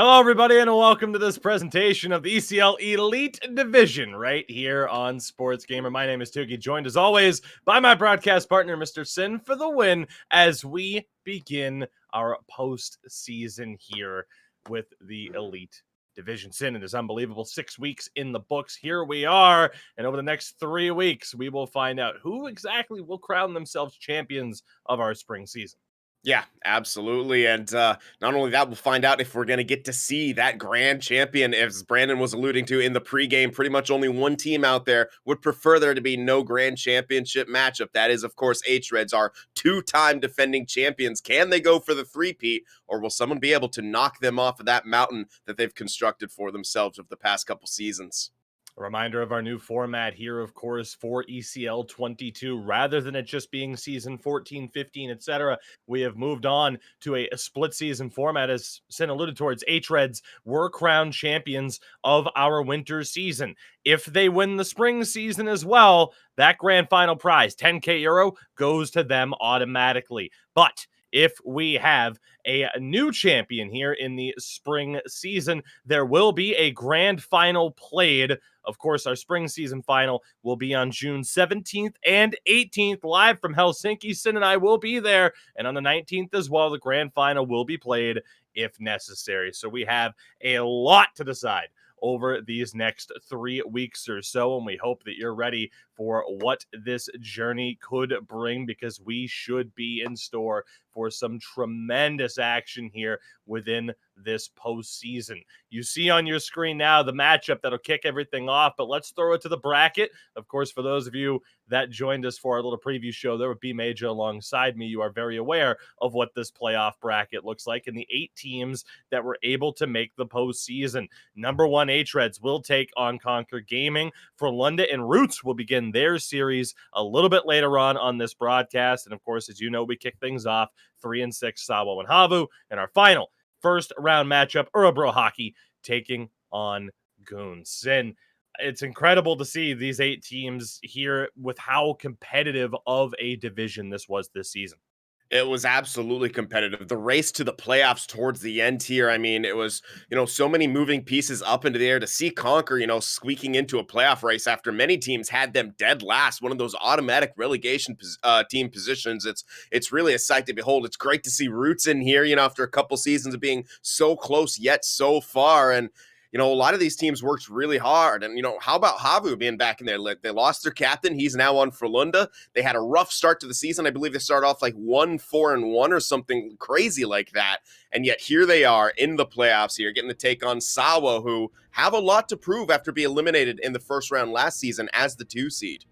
Hello, everybody, and welcome to this presentation of the ECL Elite Division right here on Sports Gamer. My name is Tuki, joined as always by my broadcast partner, Mr. Sin, for the win as we begin our postseason here with the Elite Division. Sin, it is unbelievable. 6 weeks in the books. Here we are, and over the next 3 weeks, we will find out who exactly will crown themselves champions of our spring season. Yeah, absolutely. And not only that, we'll find out if we're going to get to see that grand champion. As Brandon was alluding to in the pregame, pretty much only one team out there would prefer there to be no grand championship matchup. That is, of course, H-Reds, our two-time defending champions. Can they go for the three-peat, or will someone be able to knock them off of that mountain that they've constructed for themselves over the past couple seasons? A reminder of our new format here, of course, for ECL 22. Rather than it just being season 14, 15, etc., we have moved on to a split season format. As Sin alluded towards, H-Reds were crowned champions of our winter season. If they win the spring season as well, that grand final prize, 10K euro, goes to them automatically. But if we have a new champion here in the spring season, there will be a grand final played. Of course, our spring season final will be on June 17th and 18th, live from Helsinki. Sin and I will be there. And on the 19th as well, the grand final will be played if necessary. So we have a lot to decide over these next 3 weeks or so, and we hope that you're ready for what this journey could bring, because we should be in store for some tremendous action here within this postseason. You see on your screen now the matchup that'll kick everything off, but let's throw it to the bracket. Of course, for those of you that joined us for our little preview show, there would be Major alongside me. You are very aware of what this playoff bracket looks like and the 8 teams that were able to make the postseason. Number 1 H-Reds will take on Conquer Gaming. Frölunda and Roots will begin their series a little bit later on this broadcast. And of course, as you know, we kick things off 3 and 6 SAWO and HAVU, and our final first round matchup, Örebro Hockey taking on Goons. And it's incredible to see these 8 teams here with how competitive of a division this was this season. It was absolutely competitive. The race to the playoffs towards the end here, I mean, it was, so many moving pieces up into the air. To see Conquer, squeaking into a playoff race after many teams had them dead last, one of those automatic relegation team positions. It's really a sight to behold. It's great to see Roots in here, after a couple seasons of being so close yet so far. And a lot of these teams worked really hard. And, how about HAVU being back in there? They lost their captain. He's now on Frölunda. They had a rough start to the season. I believe they started off like 1-4-1 or something crazy like that. And yet here they are in the playoffs here, getting to take on SAWO, who have a lot to prove after being eliminated in the first round last season as the 2 seed.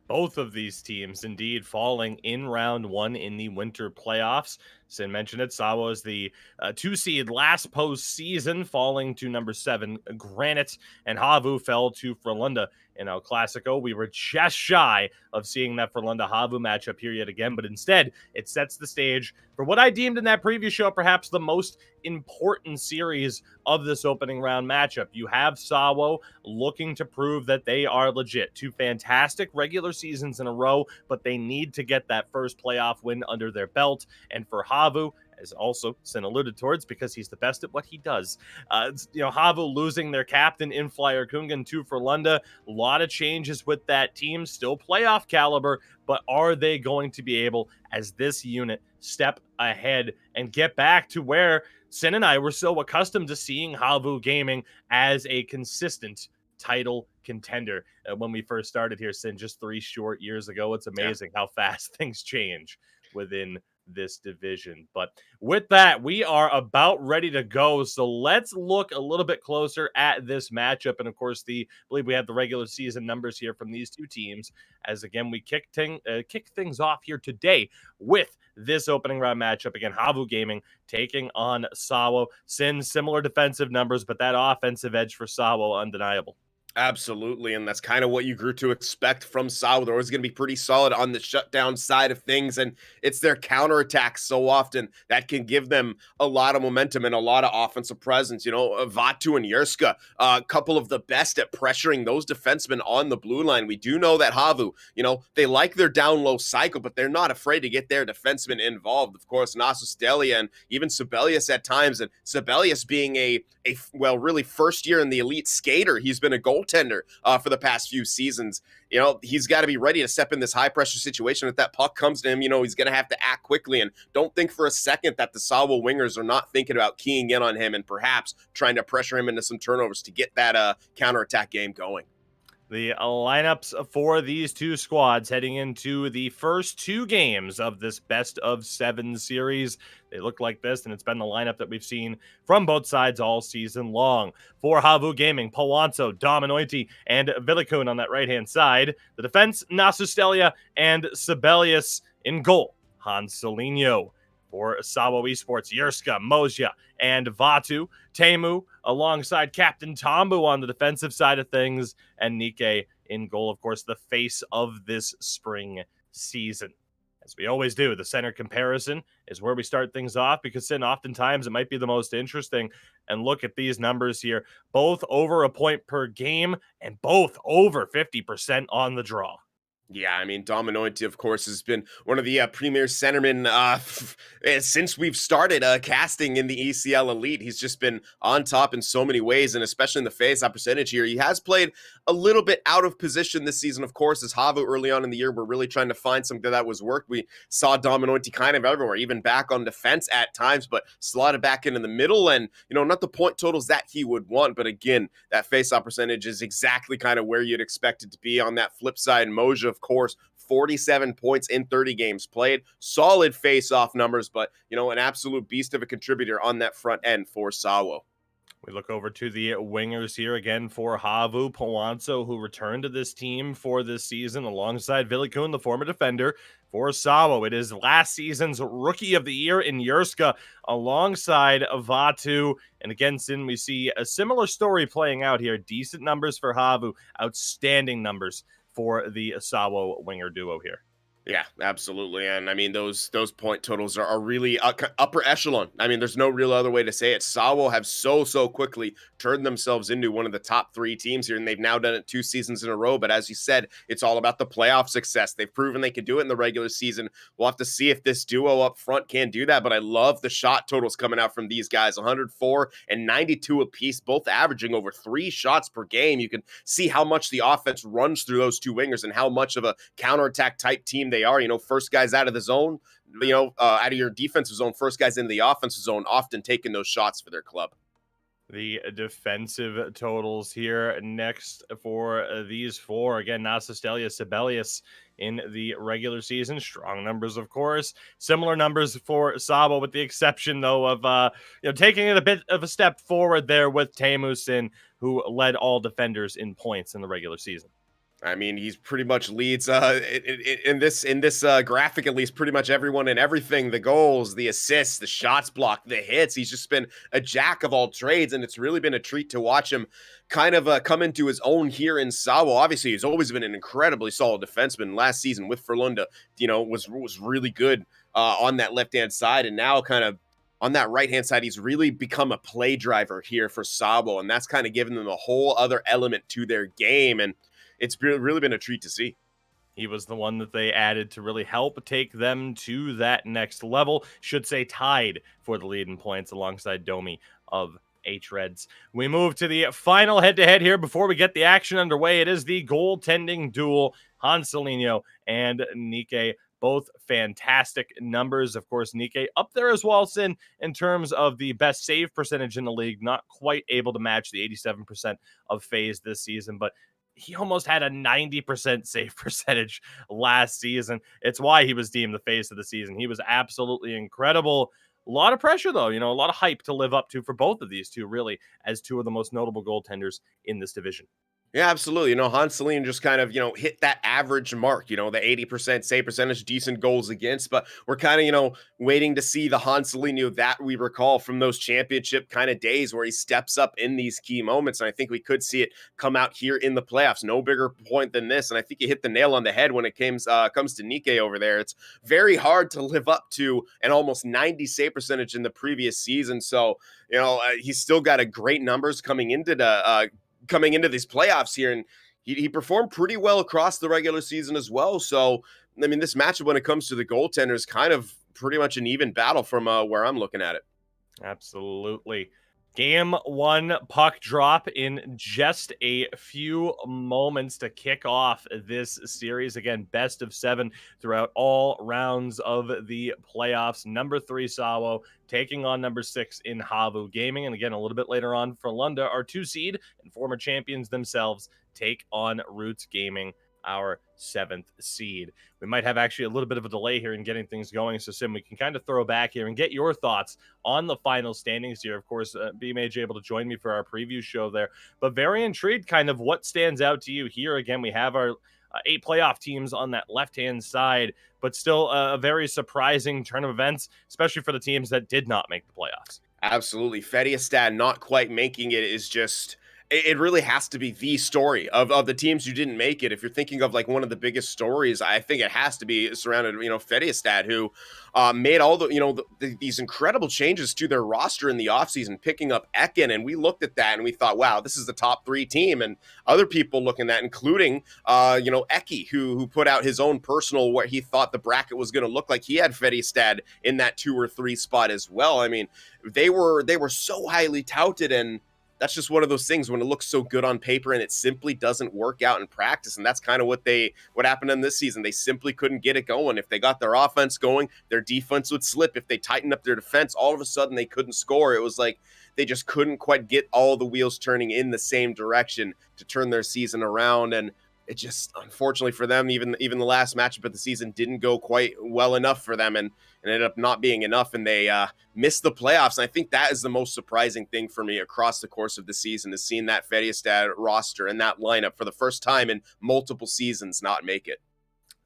Both of these teams indeed falling in round 1 in the winter playoffs. Sin mentioned it. SAWO is the 2 seed last postseason, falling to number 7 Granite, and HAVU fell to Frölunda in El Clasico. We were just shy of seeing that Frölunda HAVU matchup here yet again, but instead it sets the stage for what I deemed in that preview show perhaps the most important series of this opening round matchup. You have SAWO looking to prove that they are legit. 2 fantastic regular seasons in a row, but they need to get that first playoff win under their belt. And for HAVU, as also Sin alluded towards, because he's the best at what he does. HAVU losing their captain in Flyer Kungan to Frölunda. A lot of changes with that team, still playoff caliber, but are they going to be able, as this unit, step ahead and get back to where Sin and I were so accustomed to seeing HAVU Gaming as a consistent title contender when we first started here, Sin, just 3 short years ago. It's amazing how fast things change within this division. But with that, we are about ready to go. So let's look a little bit closer at this matchup. And of course, I believe we have the regular season numbers here from these 2 teams. As again, we kick things off here today with this opening round matchup. Again, HAVU Gaming taking on SAWO. Sin, similar defensive numbers, but that offensive edge for SAWO undeniable. Absolutely, and that's kind of what you grew to expect from SAWO. They're always going to be pretty solid on the shutdown side of things, and it's their counterattacks so often that can give them a lot of momentum and a lot of offensive presence. Vatu and Yerska, a couple of the best at pressuring those defensemen on the blue line. We do know that HAVU, they like their down low cycle, but they're not afraid to get their defensemen involved. Of course, Nasus Delia and even Sibelius at times, and Sibelius being really first year in the elite skater. He's been a goaltender for the past few seasons. He's got to be ready to step in this high pressure situation. If that puck comes to him, he's going to have to act quickly. And don't think for a second that the SAWO wingers are not thinking about keying in on him and perhaps trying to pressure him into some turnovers to get that counterattack game going. The lineups for these two squads heading into the first two games of this best of 7 series. They look like this, and it's been the lineup that we've seen from both sides all season long. For HAVU Gaming, Pawanso, Dominoiti, and Vilikun on that right-hand side. The defense, Nasustelia and Sibelius in goal. Hanselinho. For SAWO Esports, Yerska, Mozia, and Vatu. Temu alongside Captain Tombu on the defensive side of things, and Nike in goal, of course, the face of this spring season. As we always do, the center comparison is where we start things off because then oftentimes it might be the most interesting. And look at these numbers here, both over a point per game and both over 50% on the draw. Yeah, I mean, Dominoiti, of course, has been one of the premier centermen since we've started casting in the ECL Elite. He's just been on top in so many ways, and especially in the face-off percentage here. He has played a little bit out of position this season, of course, as HAVU early on in the year. We're really trying to find something that was worked. We saw Dominoiti kind of everywhere, even back on defense at times, but slotted back into the middle, and, not the point totals that he would want, but again, that face-off percentage is exactly kind of where you'd expect it to be. On that flip side, Moja, of course, 47 points in 30 games played. Solid face-off numbers, but, an absolute beast of a contributor on that front end for SAWO. We look over to the wingers here again for HAVU Pawanso, who returned to this team for this season alongside Vilikun, the former defender. For SAWO, it is last season's Rookie of the Year in Yerska alongside Vatu. And again, Sin, we see a similar story playing out here. Decent numbers for HAVU, outstanding numbers for the SAWO winger duo here. Yeah, absolutely. And I mean, those point totals are really upper echelon. I mean, there's no real other way to say it. SAWO have so quickly turned themselves into one of the top 3 teams here, and they've now done it 2 seasons in a row. But as you said, it's all about the playoff success. They've proven they can do it in the regular season. We'll have to see if this duo up front can do that. But I love the shot totals coming out from these guys, 104 and 92 apiece, both averaging over 3 shots per game. You can see how much the offense runs through those 2 wingers and how much of a counterattack type team they are. First guys out of the zone, out of your defensive zone, first guys into the offensive zone, often taking those shots for their club. The defensive totals here next for these 4. Again, Nasustelia, Sibelius in the regular season. Strong numbers, of course. Similar numbers for SAWO, with the exception, though, of taking it a bit of a step forward there with Temusin, who led all defenders in points in the regular season. I mean, he's pretty much leads in this graphic, at least, pretty much everyone and everything. The goals, the assists, the shots blocked, the hits. He's just been a jack of all trades, and it's really been a treat to watch him kind of come into his own here in SAWO. Obviously, he's always been an incredibly solid defenseman. Last season with Ferlunda, was really good on that left-hand side, and now kind of on that right-hand side, he's really become a play driver here for SAWO, and that's kind of given them a whole other element to their game, and it's really been a treat to see. He was the one that they added to really help take them to that next level. Should say tied for the lead in points alongside Domi of H-Reds. We move to the final head-to-head here before we get the action underway. It is the goaltending duel. Hanselinho and Nike, both fantastic numbers. Of course, Nike up there as well, Sin, in terms of the best save percentage in the league. Not quite able to match the 87% of phase this season, but he almost had a 90% save percentage last season. It's why he was deemed the face of the season. He was absolutely incredible. A lot of pressure, though, a lot of hype to live up to for both of these two, really, as 2 of the most notable goaltenders in this division. Yeah, absolutely. Hans Celine just kind of, hit that average mark, the 80% save percentage, decent goals against. But we're kind of, waiting to see the Hans Celine that we recall from those championship kind of days where he steps up in these key moments. And I think we could see it come out here in the playoffs. No bigger point than this. And I think you hit the nail on the head when it comes to Nikkei over there. It's very hard to live up to an almost 90 save percentage in the previous season. So, he's still got a great numbers coming into these playoffs here, and he performed pretty well across the regular season as well. So, I mean, this matchup when it comes to the goaltender is kind of pretty much an even battle from where I'm looking at it. Absolutely. Game one puck drop in just a few moments to kick off this series. Again, best of 7 throughout all rounds of the playoffs. Number 3, SAWO, taking on number 6 in HAVU Gaming. And again, a little bit later on for Lunda, our 2 seed and former champions themselves take on Roots Gaming, our 7th seed. We might have actually a little bit of a delay here in getting things going. So, Sim, we can kind of throw back here and get your thoughts on the final standings here. Of course, BMage able to join me for our preview show there, but very intrigued kind of what stands out to you here. Again, we have our 8 playoff teams on that left-hand side, but still a very surprising turn of events, especially for the teams that did not make the playoffs. Absolutely. Fediastad not quite making it is just it really has to be the story of the teams who didn't make it. If you're thinking of like one of the biggest stories, I think it has to be surrounded, Fediastad, who made all these incredible changes to their roster in the offseason, picking up Ekin. And we looked at that and we thought, wow, this is the top 3 team. And other people looking at that, including, Eki, who put out his own personal, what he thought the bracket was going to look like. He had Fediastad in that 2 or 3 spot as well. I mean, they were so highly touted, and that's just one of those things when it looks so good on paper and it simply doesn't work out in practice. And that's kind of what happened in this season. They simply couldn't get it going. If they got their offense going, their defense would slip. If they tightened up their defense, all of a sudden they couldn't score. It was like they just couldn't quite get all the wheels turning in the same direction to turn their season around. And it just, unfortunately for them, even the last matchup of the season didn't go quite well enough for them, and ended up not being enough, and they missed the playoffs. And I think that is the most surprising thing for me across the course of the season, is seeing that Fediastad roster and that lineup for the first time in multiple seasons not make it.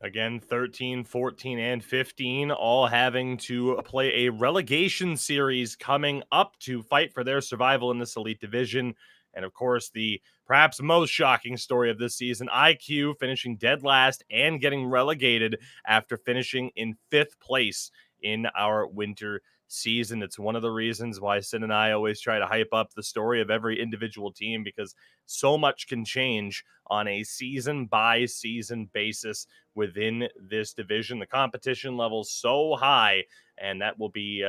Again, 13, 14, and 15 all having to play a relegation series coming up to fight for their survival in this elite division. And of course, the perhaps most shocking story of this season, IQ finishing dead last and getting relegated after finishing in 5th place in our winter season. It's one of the reasons why Sin and I always try to hype up the story of every individual team, because so much can change on a season by season basis within this division. The competition level so high, and that will be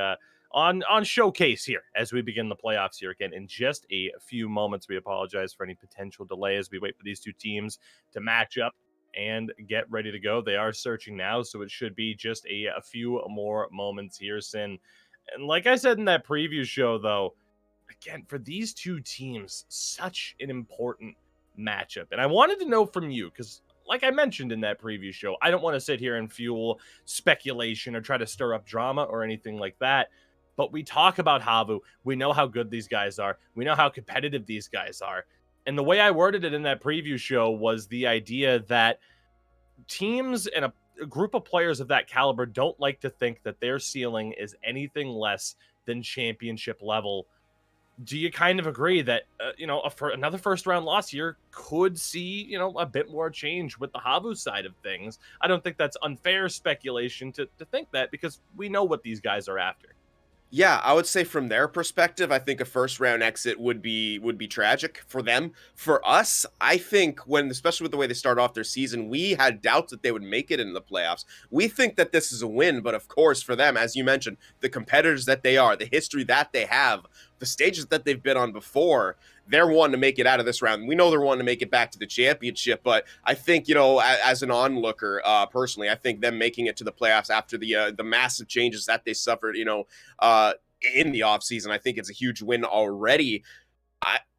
on showcase here as we begin the playoffs here again in just a few moments. We apologize for any potential delay as we wait for these 2 teams to match up and get ready to go. They are searching now, so it should be just a few more moments here, Sin. And like I said in that preview show, though, again, for these 2 teams, such an important matchup. And I wanted to know from you, because like I mentioned in that preview show, I don't want to sit here and fuel speculation or try to stir up drama or anything like that. But we talk about HAVU. We know how good these guys are. We know how competitive these guys are. And the way I worded it in that preview show was the idea that teams and a group of players of that caliber don't like to think that their ceiling is anything less than championship level. Do you kind of agree that for another first round loss here could see a bit more change with the HAVU side of things? I don't think that's unfair speculation to think that, because we know what these guys are after. Yeah, I would say from their perspective, I think a first round exit would be tragic for them. For us, I think especially with the way they start off their season, we had doubts that they would make it in the playoffs. We think that this is a win, but of course for them, as you mentioned, the competitors that they are, the history that they have, the stages that they've been on before, they're wanting to make it out of this round. We know they're wanting to make it back to the championship, but I think, as an onlooker, personally, I think them making it to the playoffs after the massive changes that they suffered, in the offseason, I think it's a huge win already.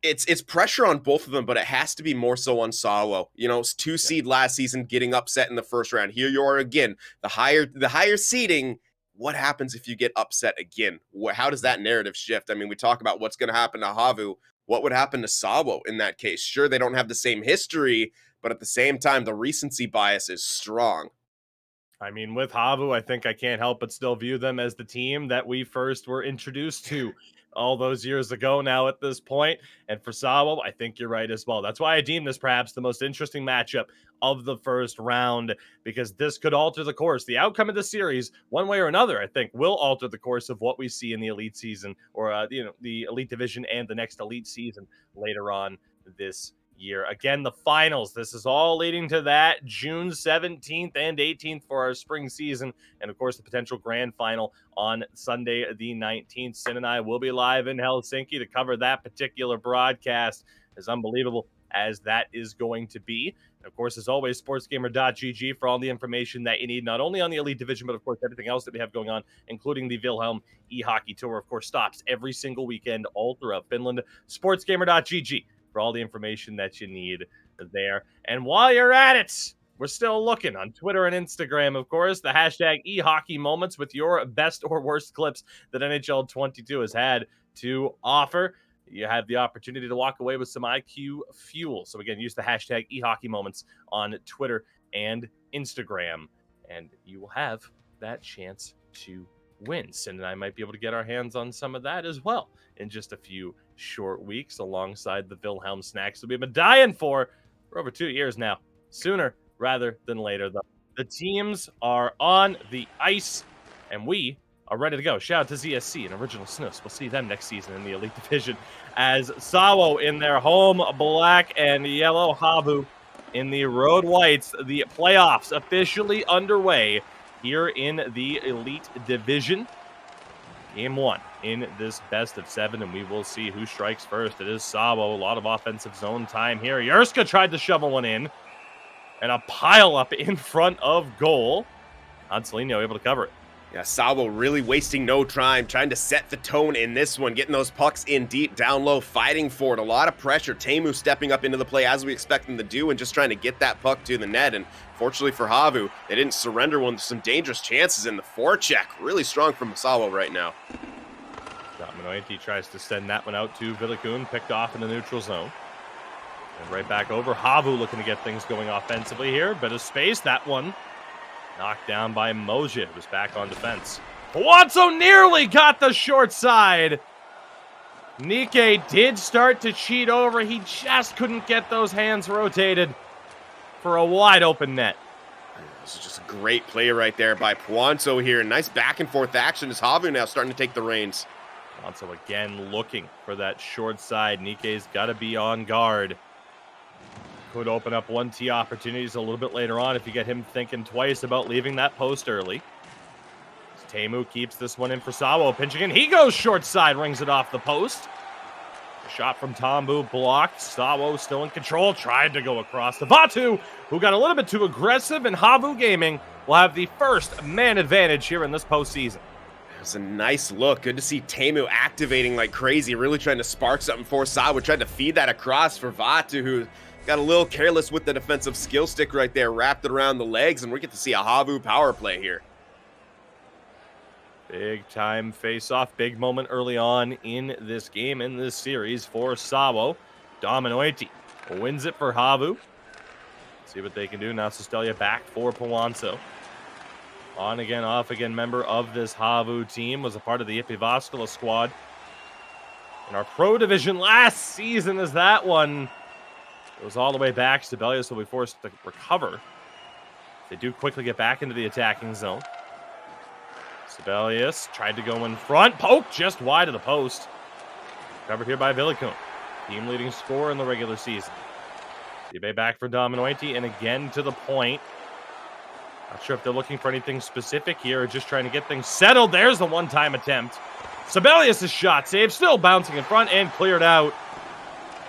It's pressure on both of them, but it has to be more so on SAWO. It's 2 seed last season, getting upset in the first round. Here you are again, the higher seeding. What happens if you get upset again? How does that narrative shift? I mean, we talk about what's going to happen to HAVU. what would happen to SAWO in that case? Sure, they don't have the same history, but at the same time, the recency bias is strong. I mean, with HAVU, I think I can't help but still view them as the team that we first were introduced to all those years ago now at this point. And for SAWO, I think you're right as well. That's why I deem this perhaps the most interesting matchup of the first round, because this could alter the course. The outcome of the series, one way or another, I think, will alter the course of what we see in the elite season, or the elite division and the next elite season later on this year. Again, the finals. This is all leading to that June 17th and 18th for our spring season. And of course, the potential grand final on Sunday, the 19th. Sin and I will be live in Helsinki to cover that particular broadcast. As unbelievable as that is going to be. And of course, as always, sportsgamer.gg for all the information that you need, not only on the elite division, but of course, everything else that we have going on, including the Wilhelm e-hockey tour, of course, stops every single weekend all throughout Finland. Sportsgamer.gg for all the information that you need there. And while you're at it, we're still looking on Twitter and Instagram, of course, the hashtag eHockeyMoments with your best or worst clips that NHL 22 has had to offer. You have the opportunity to walk away with some IQ fuel. So again, use the hashtag eHockeyMoments on Twitter and Instagram, and you will have that chance to win. Sin and I might be able to get our hands on some of that as well in just a few short weeks, alongside the Wilhelm snacks that we've been dying for over 2 years now. Sooner rather than later, though. The teams are on the ice, and we are ready to go. Shout out to ZSC and Original Snus. We'll see them next season in the Elite Division, as SAWO in their home black and yellow, HAVU in the road whites. The playoffs officially underway here in the Elite Division. Game 1 in this best of 7, and we will see who strikes first. It is SAWO. A lot of offensive zone time here. Yerska tried to shovel one in, and a pile up in front of goal. Anselino able to cover it. Yeah, SAWO really wasting no time, trying to set the tone in this one, getting those pucks in deep, down low, fighting for it. A lot of pressure. Teemu stepping up into the play as we expect them to do, and just trying to get that puck to the net. And fortunately for HAVU, they didn't surrender one. Some dangerous chances in the forecheck. Really strong from SAWO right now. Dominoiti tries to send that one out to Villikun, picked off in the neutral zone. And right back over. HAVU looking to get things going offensively here. Bit of space. That one knocked down by Moja, who's back on defense. Watso nearly got the short side. Nike did start to cheat over. He just couldn't get those hands rotated for a wide open net. This is just a great play right there by Puanzo here. Nice back and forth action as HAVU now starting to take the reins. Puanzo again looking for that short side. Nike's got to be on guard. Could open up 1T opportunities a little bit later on if you get him thinking twice about leaving that post early. Teemu keeps this one in for SAWO, pinching in. He goes short side, rings it off the post. A shot from Tombu blocked. SAWO still in control, tried to go across to Vatu, who got a little bit too aggressive, and HAVU Gaming will have the first man advantage here in this postseason. It's a nice look. Good to see Teemu activating like crazy, really trying to spark something for SAWO. Tried to feed that across for Vatu, who got a little careless with the defensive skill stick right there, wrapped it around the legs, and we get to see a HAVU power play here. Big time face-off, big moment early on in this game, in this series for SAWO. Dominoiti wins it for HAVU. See what they can do. Now Sestelia back for Puanzo. On again, off again member of this HAVU team, was a part of the Ipivaskala squad in our Pro Division last season, as that one goes all the way back. Sibelius will be forced to recover. They do quickly get back into the attacking zone. Sibelius tried to go in front. Poke just wide of the post. Covered here by Villikun. Team leading scorer in the regular season. Sibe back for Dominoiti, and again to the point. Not sure if they're looking for anything specific here or just trying to get things settled. There's the one-time attempt. Sibelius' shot saved, still bouncing in front and cleared out.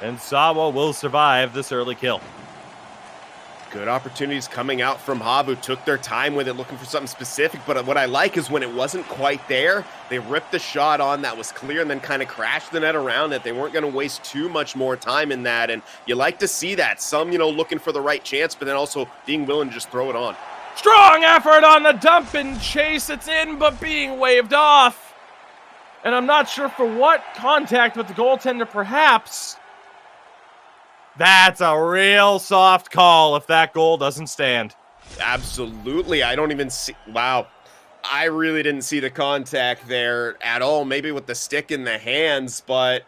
And SAWO will survive this early kill. Good opportunities coming out from HAVU. Took their time with it, looking for something specific. But what I like is when it wasn't quite there, they ripped the shot on that was clear and then kind of crashed the net around it. They weren't going to waste too much more time in that. And you like to see that. Some, looking for the right chance, but then also being willing to just throw it on. Strong effort on the dump and chase. It's in, but being waved off. And I'm not sure for what contact with the goaltender, perhaps. That's a real soft call if that goal doesn't stand. Absolutely. I don't even see. Wow. I really didn't see the contact there at all. Maybe with the stick in the hands, but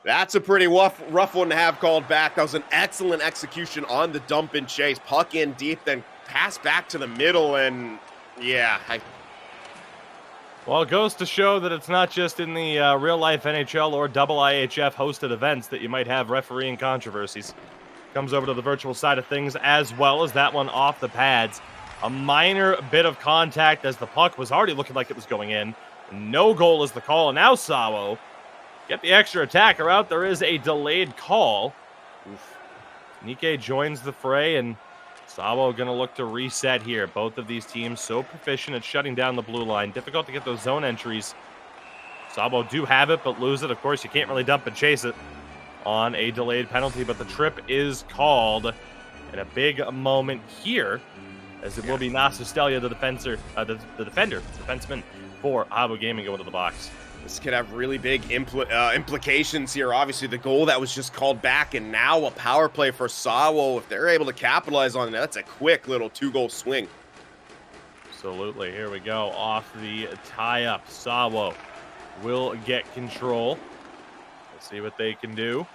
that's a pretty rough one to have called back. That was an excellent execution on the dump and chase. Puck in deep, then pass back to the middle, and yeah. Well, it goes to show that it's not just in the real-life NHL or IIHF hosted events that you might have refereeing controversies. Comes over to the virtual side of things as well as that one off the pads. A minor bit of contact as the puck was already looking like it was going in. No goal is the call, and now SAWO get the extra attacker out. There is a delayed call. Oof. Nike joins the fray, and SAWO going to look to reset here. Both of these teams so proficient at shutting down the blue line. Difficult to get those zone entries. SAWO do have it, but lose it. Of course, you can't really dump and chase it on a delayed penalty, but the trip is called. And a big moment here, as it will be Nasser Stelia, the defenseman for HAVU Gaming, going to the box. This could have really big implications here. Obviously, the goal that was just called back, and now a power play for SAWO. If they're able to capitalize on that, that's a quick little 2-goal swing. Absolutely. Here we go. Off the tie-up. SAWO will get control. Let's see what they can do.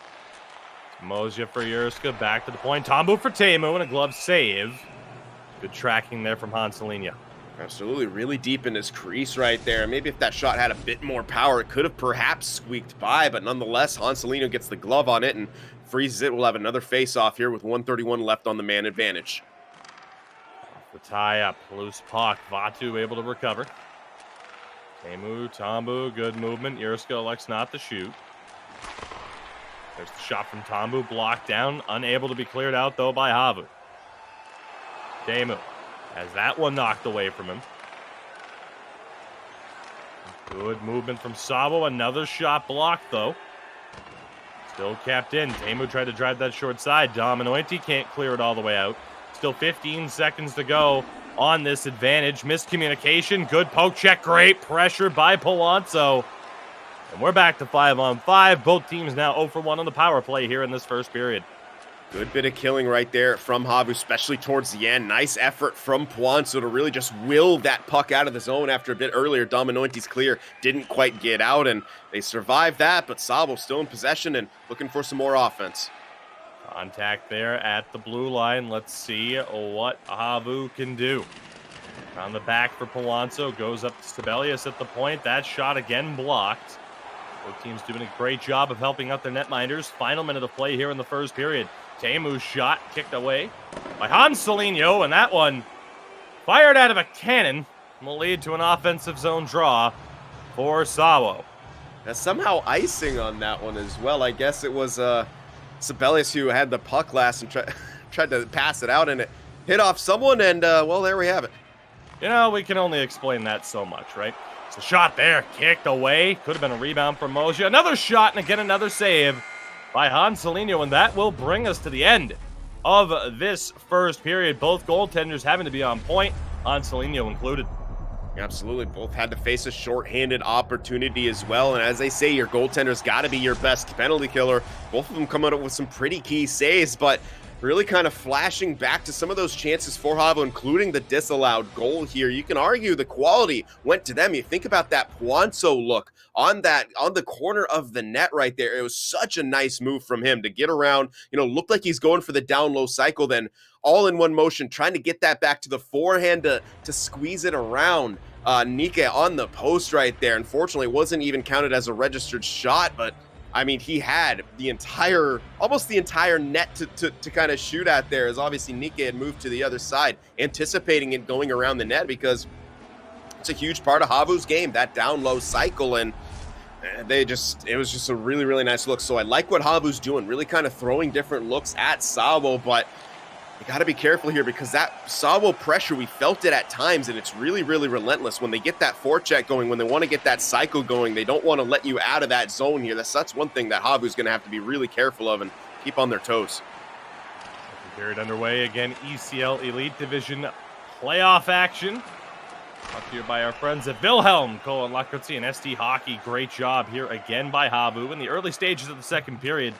Moja for Yurska. Back to the point. Tombu for Teemu, and a glove save. Good tracking there from Hanselinho. Absolutely, really deep in his crease right there. Maybe if that shot had a bit more power, it could have perhaps squeaked by, but nonetheless, Hanselinho gets the glove on it and freezes it. We'll have another face-off here with 1:31 left on the man advantage. The tie-up, loose puck. Vatu able to recover. Teemu, Tombu, good movement. Yurska elects not to shoot. There's the shot from Tombu, blocked down, unable to be cleared out, though, by HAVU. Teemu has that one knocked away from him. Good movement from SAWO. Another shot blocked, though. Still capped in. Teemu tried to drive that short side. Dominointi can't clear it all the way out. Still 15 seconds to go on this advantage. Miscommunication. Good poke check. Great pressure by Palazzo. And we're back to 5-on-5. Both teams now 0 for 1 on the power play here in this first period. Good bit of killing right there from HAVU, especially towards the end. Nice effort from Puanzo to really just will that puck out of the zone after a bit earlier. Dominointi's clear, didn't quite get out, and they survived that, but SAWO still in possession and looking for some more offense. Contact there at the blue line. Let's see what HAVU can do. On the back for Palazzo, goes up to Sibelius at the point. That shot again blocked. Both teams doing a great job of helping out their netminders. Final minute of play here in the first period. Teemu's shot kicked away by Hanselinho, and that one fired out of a cannon will lead to an offensive zone draw for SAWO. Now, somehow icing on that one as well. I guess it was Sibelius who had the puck last and tried to pass it out, and it hit off someone, and well, there we have it. You know, we can only explain that so much, right? It's a shot there, kicked away. Could have been a rebound from Moja. Another shot, and again, another save by Hanselinho, and that will bring us to the end of this first period. Both goaltenders having to be on point, Hanselinho included. Absolutely. Both had to face a shorthanded opportunity as well. And as they say, your goaltender's got to be your best penalty killer. Both of them come out with some pretty key saves, but really kind of flashing back to some of those chances for HAVU, including the disallowed goal here. You can argue the quality went to them. You think about that Puanzo look on the corner of the net right there. It was such a nice move from him to get around, looked like he's going for the down low cycle, then all in one motion, trying to get that back to the forehand to squeeze it around Nike on the post right there. Unfortunately, it wasn't even counted as a registered shot, but I mean, he had almost the entire net to kind of shoot at there, as obviously Nike had moved to the other side, anticipating it going around the net, because it's a huge part of HAVU's game, that down low cycle, and it was just a really, really nice look. So I like what HAVU's doing, really kind of throwing different looks at SAWO, but you got to be careful here, because that SAWO pressure, we felt it at times, and it's really, really relentless. When they get that forecheck going, when they want to get that cycle going, they don't want to let you out of that zone here. That's one thing that HAVU's going to have to be really careful of and keep on their toes. Second period underway. Again, ECL Elite Division playoff action. Brought to you by our friends at Wilhelm, Colin Lakotzi, and SD Hockey. Great job here again by HAVU in the early stages of the second period.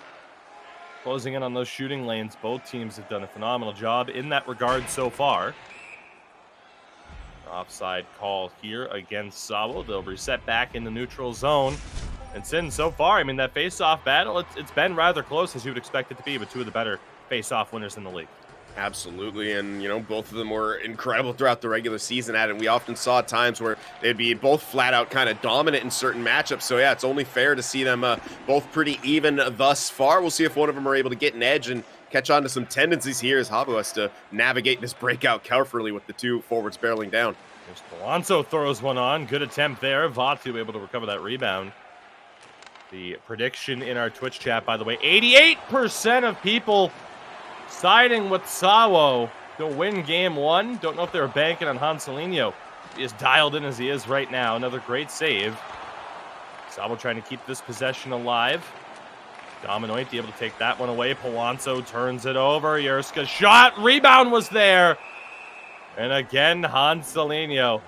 Closing in on those shooting lanes. Both teams have done a phenomenal job in that regard so far. Offside call here against SAWO. They'll reset back in the neutral zone. And since so far, I mean, that face-off battle, it's been rather close, as you would expect it to be, with two of the better face-off winners in the league. Absolutely, and both of them were incredible throughout the regular season at it. We often saw times where they'd be both flat out kind of dominant in certain matchups. So yeah, it's only fair to see them both pretty even thus far. We'll see if one of them are able to get an edge and catch on to some tendencies here as HAVU has to navigate this breakout carefully with the two forwards barreling down. Alonso throws one on. Good attempt there. Vatu able to recover that rebound. The prediction in our Twitch chat, by the way, 88% of people siding with SAWO to win game one. Don't know if they were banking on Hanselinho. He is dialed in as he is right now. Another great save. SAWO trying to keep this possession alive. Dominoiti able to take that one away. Palonso turns it over. Yerska shot. Rebound was there. And again, Hanselinho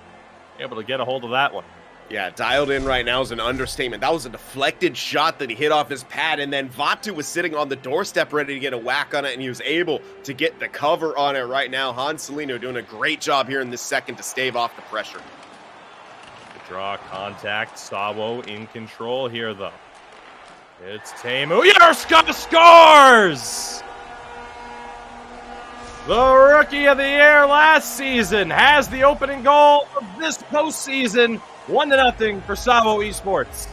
able to get a hold of that one. Yeah, dialed in right now is an understatement. That was a deflected shot that he hit off his pad, and then Vatu was sitting on the doorstep ready to get a whack on it, and he was able to get the cover on it right now. Hanselinho doing a great job here in this second to stave off the pressure. The draw contact. SAWO in control here, though. It's Teemu. Yerska scores! The Rookie of the Year last season has the opening goal of this postseason. 1-0 for SAWO Esports.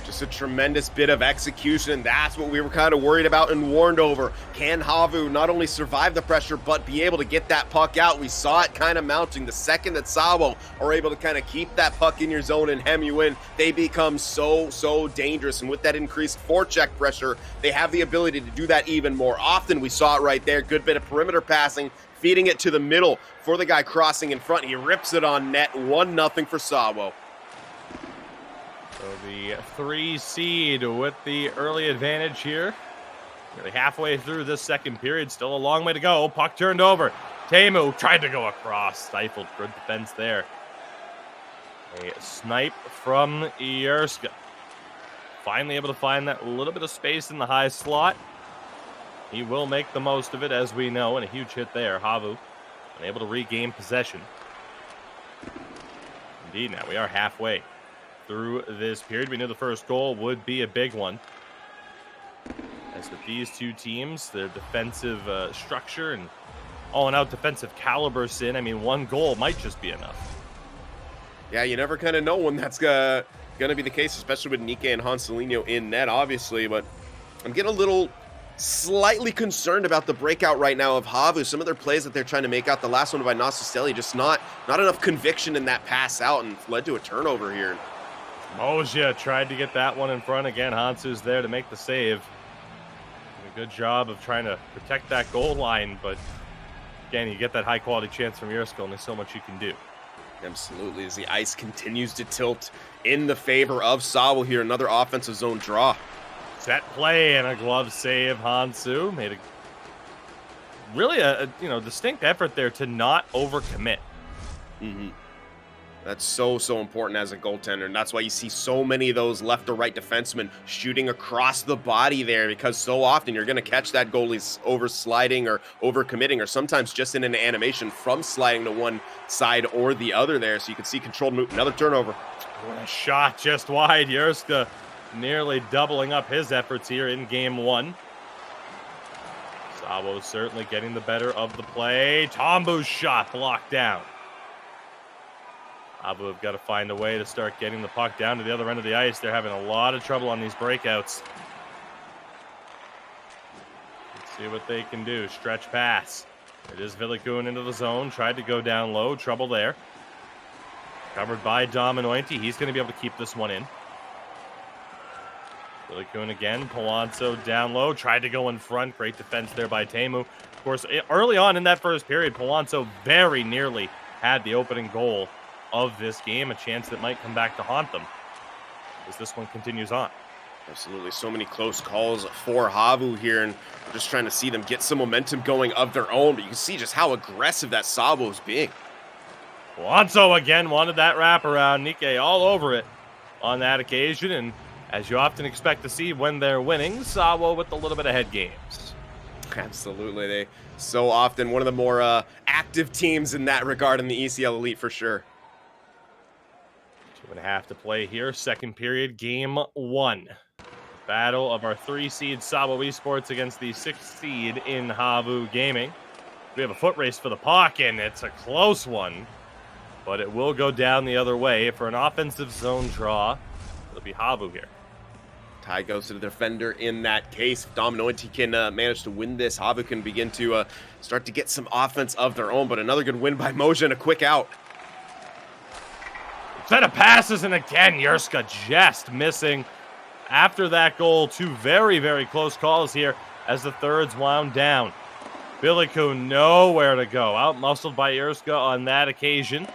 Just a tremendous bit of execution. That's what we were kind of worried about and warned over. Can HAVU not only survive the pressure, but be able to get that puck out? We saw it kind of mounting. The second that SAWO are able to kind of keep that puck in your zone and hem you in, they become so dangerous. And with that increased forecheck pressure, they have the ability to do that even more often. We saw it right there. Good bit of perimeter passing, feeding it to the middle for the guy crossing in front. He rips it on net. 1-0 for SAWO. So the 3 seed with the early advantage here. Nearly halfway through this second period. Still a long way to go. Puck turned over. Teemu tried to go across. Stifled. Good defense there. A snipe from Yerska. Finally able to find that little bit of space in the high slot. He will make the most of it, as we know, and a huge hit there. HAVU unable to regain possession. Indeed, now we are halfway through this period. We knew the first goal would be a big one. As with these two teams, their defensive structure and all-in-out defensive caliber, I mean, one goal might just be enough. Yeah, you never kind of know when that's going to be the case, especially with Nikke and Hanselinho in net, obviously. But I'm getting a little slightly concerned about the breakout right now of HAVU. Some of their plays that they're trying to make out, the last one by Nasustelli, just not enough conviction in that pass out and led to a turnover here. Moja tried to get that one in front. Again, Hansu's there to make the save. Did a good job of trying to protect that goal line, but again, you get that high-quality chance from Yerska, and there's so much you can do. Absolutely, as the ice continues to tilt in the favor of SAWO here. Another offensive zone draw. Set play and a glove save. Hansu made a really a distinct effort there to not overcommit. That's so important as a goaltender, and that's why you see so many of those left or right defensemen shooting across the body there, because so often you're going to catch that goalie's over sliding or over committing, or sometimes just in an animation from sliding to one side or the other there. So you can see controlled move. Another turnover. What a shot just wide. Yerska nearly doubling up his efforts here in game one. SAWO certainly getting the better of the play. Tombu's shot blocked down. HAVU have got to find a way to start getting the puck down to the other end of the ice. They're having a lot of trouble on these breakouts. Let's see what they can do. Stretch pass. It is Villikun into the zone. Tried to go down low. Trouble there. Covered by Dominoiti. He's going to be able to keep this one in. Villikun again. Palonso down low. Tried to go in front. Great defense there by Teemu. Of course, early on in that first period, Palonso very nearly had the opening goal of this game, a chance that might come back to haunt them as this one continues on. Absolutely, so many close calls for HAVU here, and just trying to see them get some momentum going of their own, but you can see just how aggressive that SAWO is being. Alonso again wanted that wraparound. Nikkei all over it on that occasion. And as you often expect to see when they're winning, SAWO with a little bit of head games. Absolutely. They so often one of the more active teams in that regard in the ECL Elite for sure. 2.5 to play here. Second period, game 1. Battle of our 3-seed SAWO Esports against the 6th seed in HAVU Gaming. We have a foot race for the puck, and it's a close one, but it will go down the other way for an offensive zone draw. It'll be HAVU here. Tie goes to the defender in that case. If Dominointi can manage to win this, HAVU can begin to start to get some offense of their own, but another good win by Moja and a quick out. Set of passes, and again, Yerska just missing. After that goal, 2 very, very close calls here as the thirds wound down. Biliku nowhere to go. Out-muscled by Yerska on that occasion.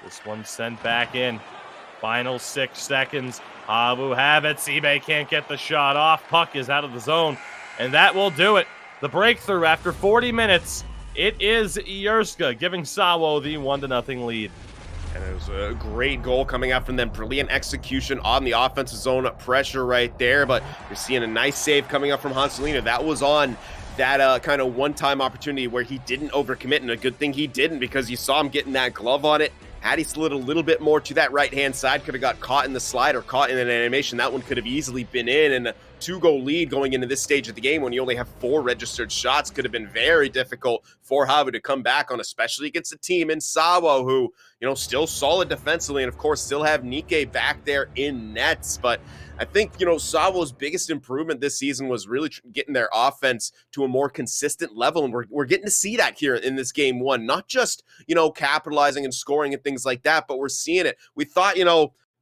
This one sent back in. Final 6 seconds. HAVU have it. Sibe can't get the shot off. Puck is out of the zone, and that will do it. The breakthrough after 40 minutes. It is Yerska giving SAWO the 1-0 lead. And it was a great goal coming out from them. Brilliant execution on the offensive zone pressure right there. But you're seeing a nice save coming up from Hanselino. That was on that kind of one-time opportunity where he didn't overcommit. And a good thing he didn't, because you saw him getting that glove on it. Had he slid a little bit more to that right-hand side, could have got caught in the slide or caught in an animation. That one could have easily been in. And a 2-goal lead going into this stage of the game when you only have 4 registered shots could have been very difficult for HAVU to come back on, especially against a team in SAWO who, still solid defensively, and of course still have Nikkei back there in nets. But I think, SAWO's biggest improvement this season was really getting their offense to a more consistent level, and we're getting to see that here in this game 1. Not just, capitalizing and scoring and things like that, but we're seeing it. We thought,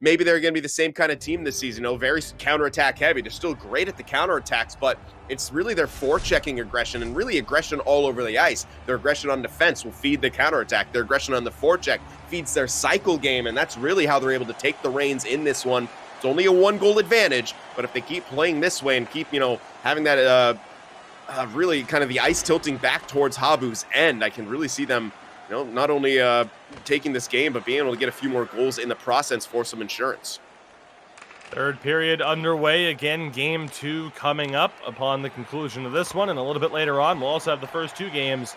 maybe they're going to be the same kind of team this season, very counterattack heavy. They're still great at the counterattacks, but it's really their forechecking aggression and really aggression all over the ice. Their aggression on defense will feed the counterattack. Their aggression on the forecheck feeds their cycle game, and that's really how they're able to take the reins in this one. It's only a 1-goal advantage, but if they keep playing this way and keep, having that really kind of the ice tilting back towards HAVU's end, I can really see them not only taking this game, but being able to get a few more goals in the process for some insurance. Third period underway. Again, game 2 coming up upon the conclusion of this one. And a little bit later on, we'll also have the first 2 games.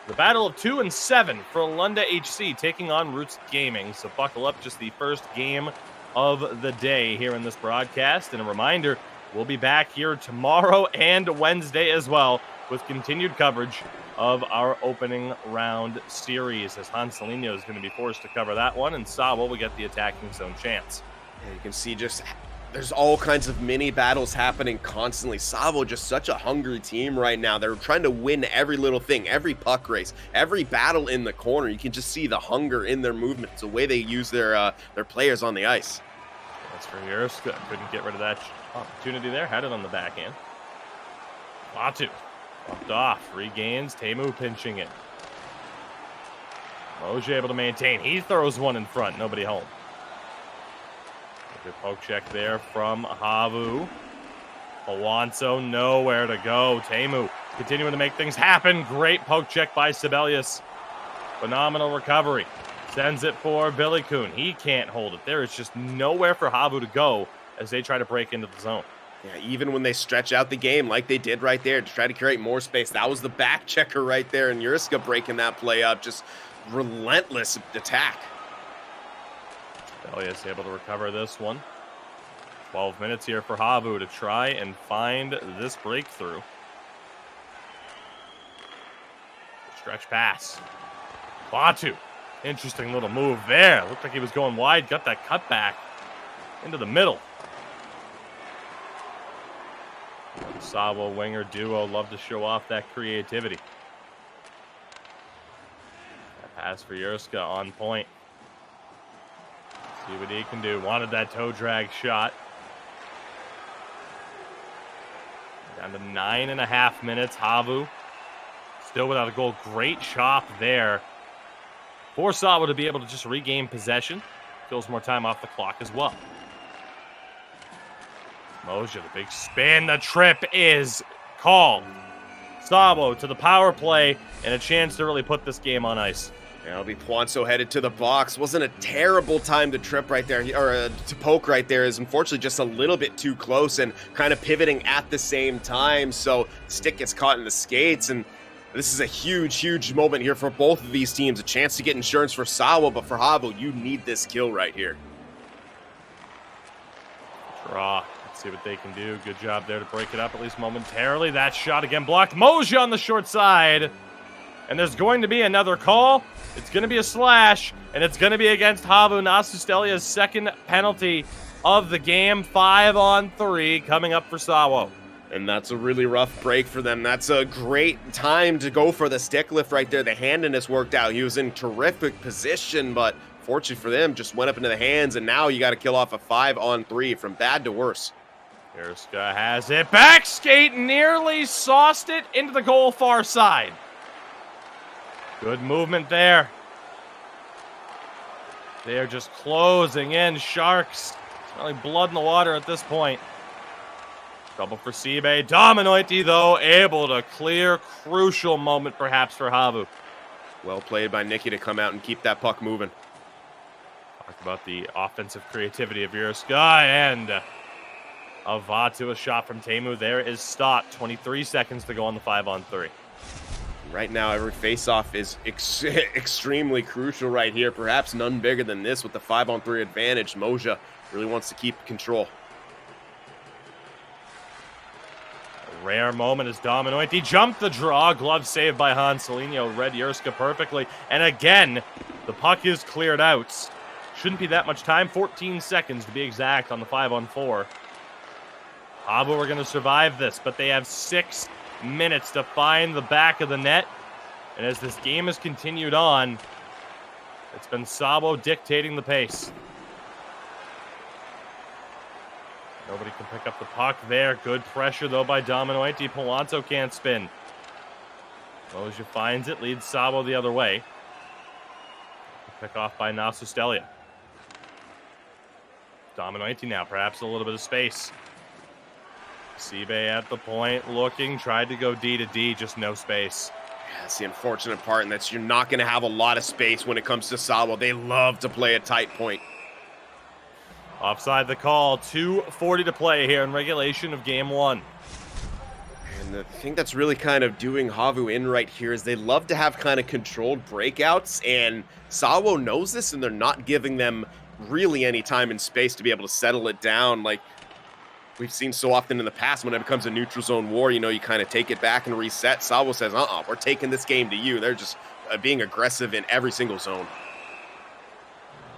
The battle of 2 and 7 for Lunda HC taking on Roots Gaming. So buckle up, just the first game of the day here in this broadcast. And a reminder, we'll be back here tomorrow and Wednesday as well with continued coverage of our opening round series, as Hanselino is going to be forced to cover that one, and SAWO will get the attacking zone chance. Yeah, you can see there's all kinds of mini battles happening constantly. SAWO just such a hungry team right now. They're trying to win every little thing, every puck race, every battle in the corner. You can just see the hunger in their movement. It's the way they use their players on the ice. That's for Yerska. Couldn't get rid of that opportunity there. Had it on the backhand. Latu. Walked off, regains, Temu pinching it. Moja able to maintain. He throws one in front, nobody home. Good poke check there from HAVU. Alonso nowhere to go. Temu continuing to make things happen. Great poke check by Sibelius. Phenomenal recovery. Sends it for Billy Kuhn. He can't hold it. There is just nowhere for HAVU to go as they try to break into the zone. Yeah, even when they stretch out the game like they did right there to try to create more space, that was the back checker right there, and Yuriska breaking that play up. Just relentless attack. Elias able to recover this one. 12 minutes here for HAVU to try and find this breakthrough. Stretch pass. Batu. Interesting little move there. Looked like he was going wide. Got that cut back into the middle. SAWO winger duo love to show off that creativity. That pass for Yerska on point. See what he can do. Wanted that toe drag shot. Down to 9.5 minutes. HAVU still without a goal. Great chop there for SAWO to be able to just regain possession. Kills more time off the clock as well. Moja, the big spin. The trip is called. SAWO to the power play and a chance to really put this game on ice. It'll be Poinso headed to the box. Wasn't a terrible time to trip right there, or to poke right there. Is unfortunately just a little bit too close and kind of pivoting at the same time. So stick gets caught in the skates, and this is a huge, huge moment here for both of these teams. A chance to get insurance for SAWO, but for HAVU, you need this kill right here. Draw. Let's see what they can do. Good job there to break it up, at least momentarily. That shot again blocked. Moja on the short side. And there's going to be another call. It's going to be a slash, and it's going to be against HAVU. Nasustelia's second penalty of the game. 5-on-3 coming up for SAWO. And that's a really rough break for them. That's a great time to go for the stick lift right there. The handedness worked out. He was in terrific position, but fortunately for them, just went up into the hands, and now you got to kill off a 5-on-3 from bad to worse. Yerska has it. Back skate, nearly sauced it into the goal far side. Good movement there. They are just closing in. Sharks. Smelling blood in the water at this point. Trouble for Sibe. Dominoiti, though, able to clear. Crucial moment, perhaps, for HAVU. Well played by Nicky to come out and keep that puck moving. Talk about the offensive creativity of Yerska. And a Vatu, a shot from Teemu. There is stopped. 23 seconds to go on the 5-on-3. Right now, every face-off is extremely crucial right here. Perhaps none bigger than this with the 5-on-3 advantage. Moja really wants to keep control. A rare moment as Dominoiti jumped the draw. Glove saved by Hanselinho. Read Yerska perfectly. And again, the puck is cleared out. Shouldn't be that much time. 14 seconds to be exact on the 5-on-4. HAVU are going to survive this, but they have 6 minutes to find the back of the net. And as this game has continued on, it's been SAWO dictating the pace. Nobody can pick up the puck there. Good pressure, though, by Dominoiti. Polanco can't spin. Moja finds it, leads SAWO the other way. Pick off by Nasustelia. Dominoiti now, perhaps a little bit of space. Sibe at the point, looking, tried to go D to D, just no space. Yeah, that's the unfortunate part, and that's you're not going to have a lot of space when it comes to SAWO. They love to play a tight point. Offside the call, 2:40 to play here in regulation of game 1. And the thing that's really kind of doing HAVU in right here is they love to have kind of controlled breakouts, and SAWO knows this, and they're not giving them really any time and space to be able to settle it down. Like we've seen so often in the past, when it becomes a neutral zone war, you know, you kind of take it back and reset. SAWO says, we're taking this game to you. They're just being aggressive in every single zone.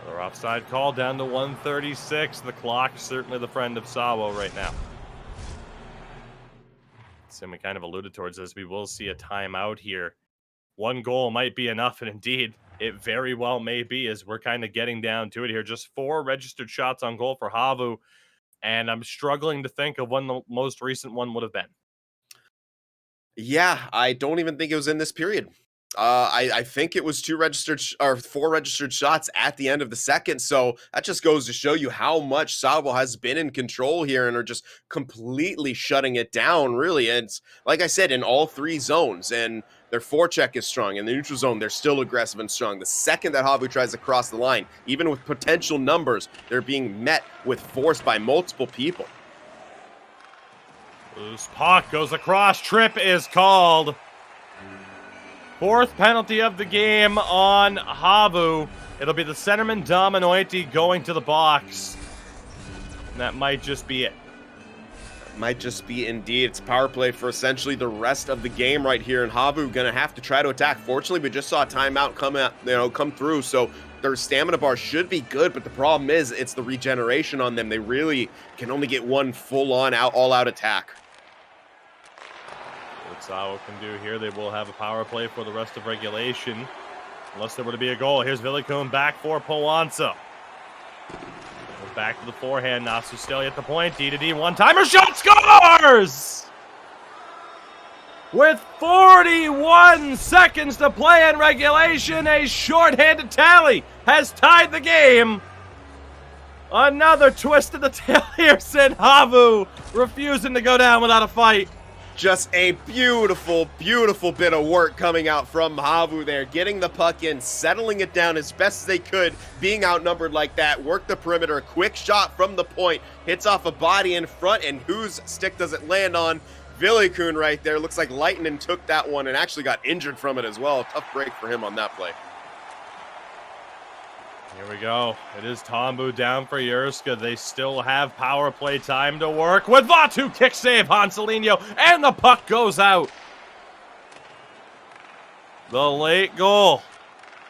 Another offside call down to 1:36. The clock, certainly the friend of SAWO right now. Simi kind of alluded towards this. We will see a timeout here. One goal might be enough, and indeed, it very well may be, as we're kind of getting down to it here. Just 4 registered shots on goal for HAVU. And I'm struggling to think of when the most recent one would have been. Yeah, I don't even think it was in this period. I think it was 4 registered shots at the end of the second. So that just goes to show you how much SAWO has been in control here and are just completely shutting it down, really. And it's, like I said, in all 3 zones. And their forecheck is strong. In the neutral zone, they're still aggressive and strong. The second that HAVU tries to cross the line, even with potential numbers, they're being met with force by multiple people. Loose puck goes across. Trip is called. 4th penalty of the game on HAVU. It'll be the centerman Dominoiti going to the box. And that might just be it. Might just be indeed. It's power play for essentially the rest of the game right here, and HAVU gonna have to try to attack. Fortunately, we just saw a timeout come through, so their stamina bar should be good, but the problem is it's the regeneration on them. They really can only get one full-on all-out attack. What SAWO can do here, they will have a power play for the rest of regulation, unless there were to be a goal. Here's Villicone back for Polanco. Back to the forehand. Nasustelia at the point. D to D. One-timer shot. Scores! With 41 seconds to play in regulation, a shorthanded tally has tied the game. Another twist of the tail here, Sid HAVU refusing to go down without a fight. Just a beautiful, beautiful bit of work coming out from HAVU there, getting the puck in, settling it down as best as they could, being outnumbered like that, work the perimeter, quick shot from the point, hits off a body in front, and whose stick does it land on? Villikun right there. Looks like Lightning took that one and actually got injured from it as well. Tough break for him on that play. Here we go. It is Tombu down for Yurska. They still have power play time to work with Vatu kick save, Hanselino, and the puck goes out. The late goal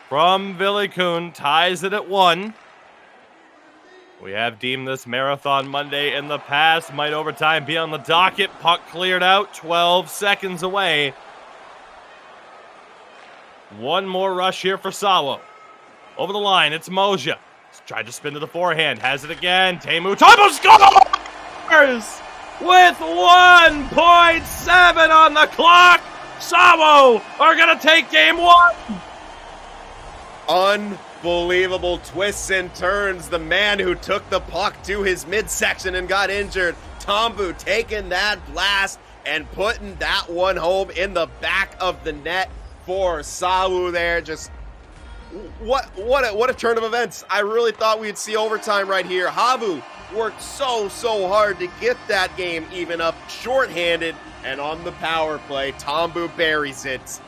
from Villikun ties it at 1. We have deemed this Marathon Monday in the past. Might overtime be on the docket. Puck cleared out, 12 seconds away. One more rush here for SAWO. Over the line, it's Moja. Tried to spin to the forehand, has it again. Teemu Tombu scores! With 1.7 on the clock, SAWO are going to take game 1. Unbelievable twists and turns. The man who took the puck to his midsection and got injured, Tombu, taking that blast and putting that one home in the back of the net for SAWO there. Just what a turn of events. I really thought we'd see overtime right here. HAVU worked so hard to get that game even up, shorthanded, and on the power play, Tombu buries it.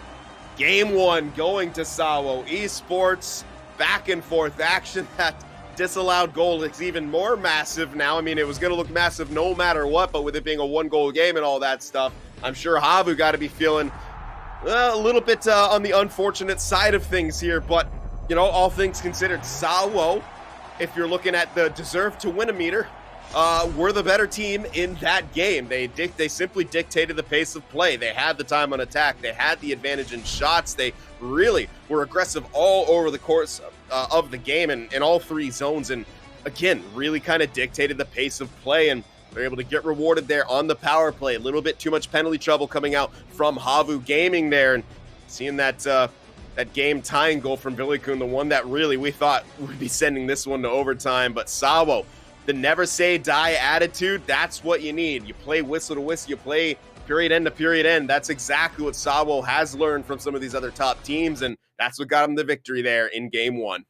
Game 1 going to SAWO. ESPORTS back and forth action. That disallowed goal is even more massive now. I mean, it was going to look massive no matter what, but with it being a 1-goal game and all that stuff, I'm sure HAVU got to be feeling a little bit on the unfortunate side of things here, but, you know, all things considered, SAWO, if you're looking at the deserve to win a meter, were the better team in that game. They simply dictated the pace of play. They had the time on attack. They had the advantage in shots. They really were aggressive all over the course of the game and in all 3 zones, and again, really kind of dictated the pace of play, and they're able to get rewarded there on the power play. A little bit too much penalty trouble coming out from HAVU Gaming there, and seeing that that game tying goal from Villikun, the one that really we thought would be sending this one to overtime. But SAWO, the never say die attitude, that's what you need. You play whistle to whistle, you play period end to period end. That's exactly what SAWO has learned from some of these other top teams, and that's what got them the victory there in game 1.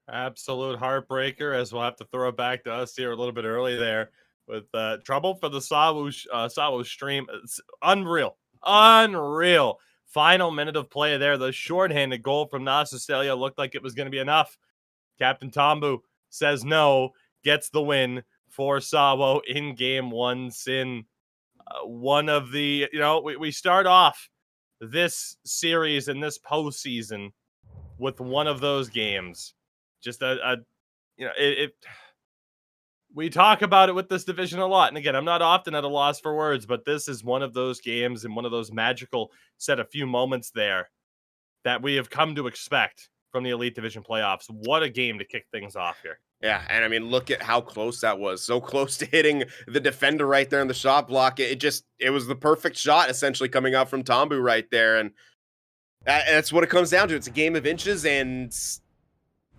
Absolute heartbreaker, as we'll have to throw it back to us here a little bit early there. With trouble for the SAWO stream. It's unreal. Final minute of play there. The shorthanded goal from Nasustelia looked like it was going to be enough. Captain Tombu says no, gets the win for SAWO in game 1. Sin, one of the, we start off this series and this postseason with one of those games. Just we talk about it with this division a lot. And again, I'm not often at a loss for words, but this is one of those games and one of those magical set of few moments there that we have come to expect from the Elite Division playoffs. What a game to kick things off here. Yeah, and I mean, look at how close that was. So close to hitting the defender right there in the shot block. It was the perfect shot essentially coming out from Tombu right there. And that's what it comes down to. It's a game of inches and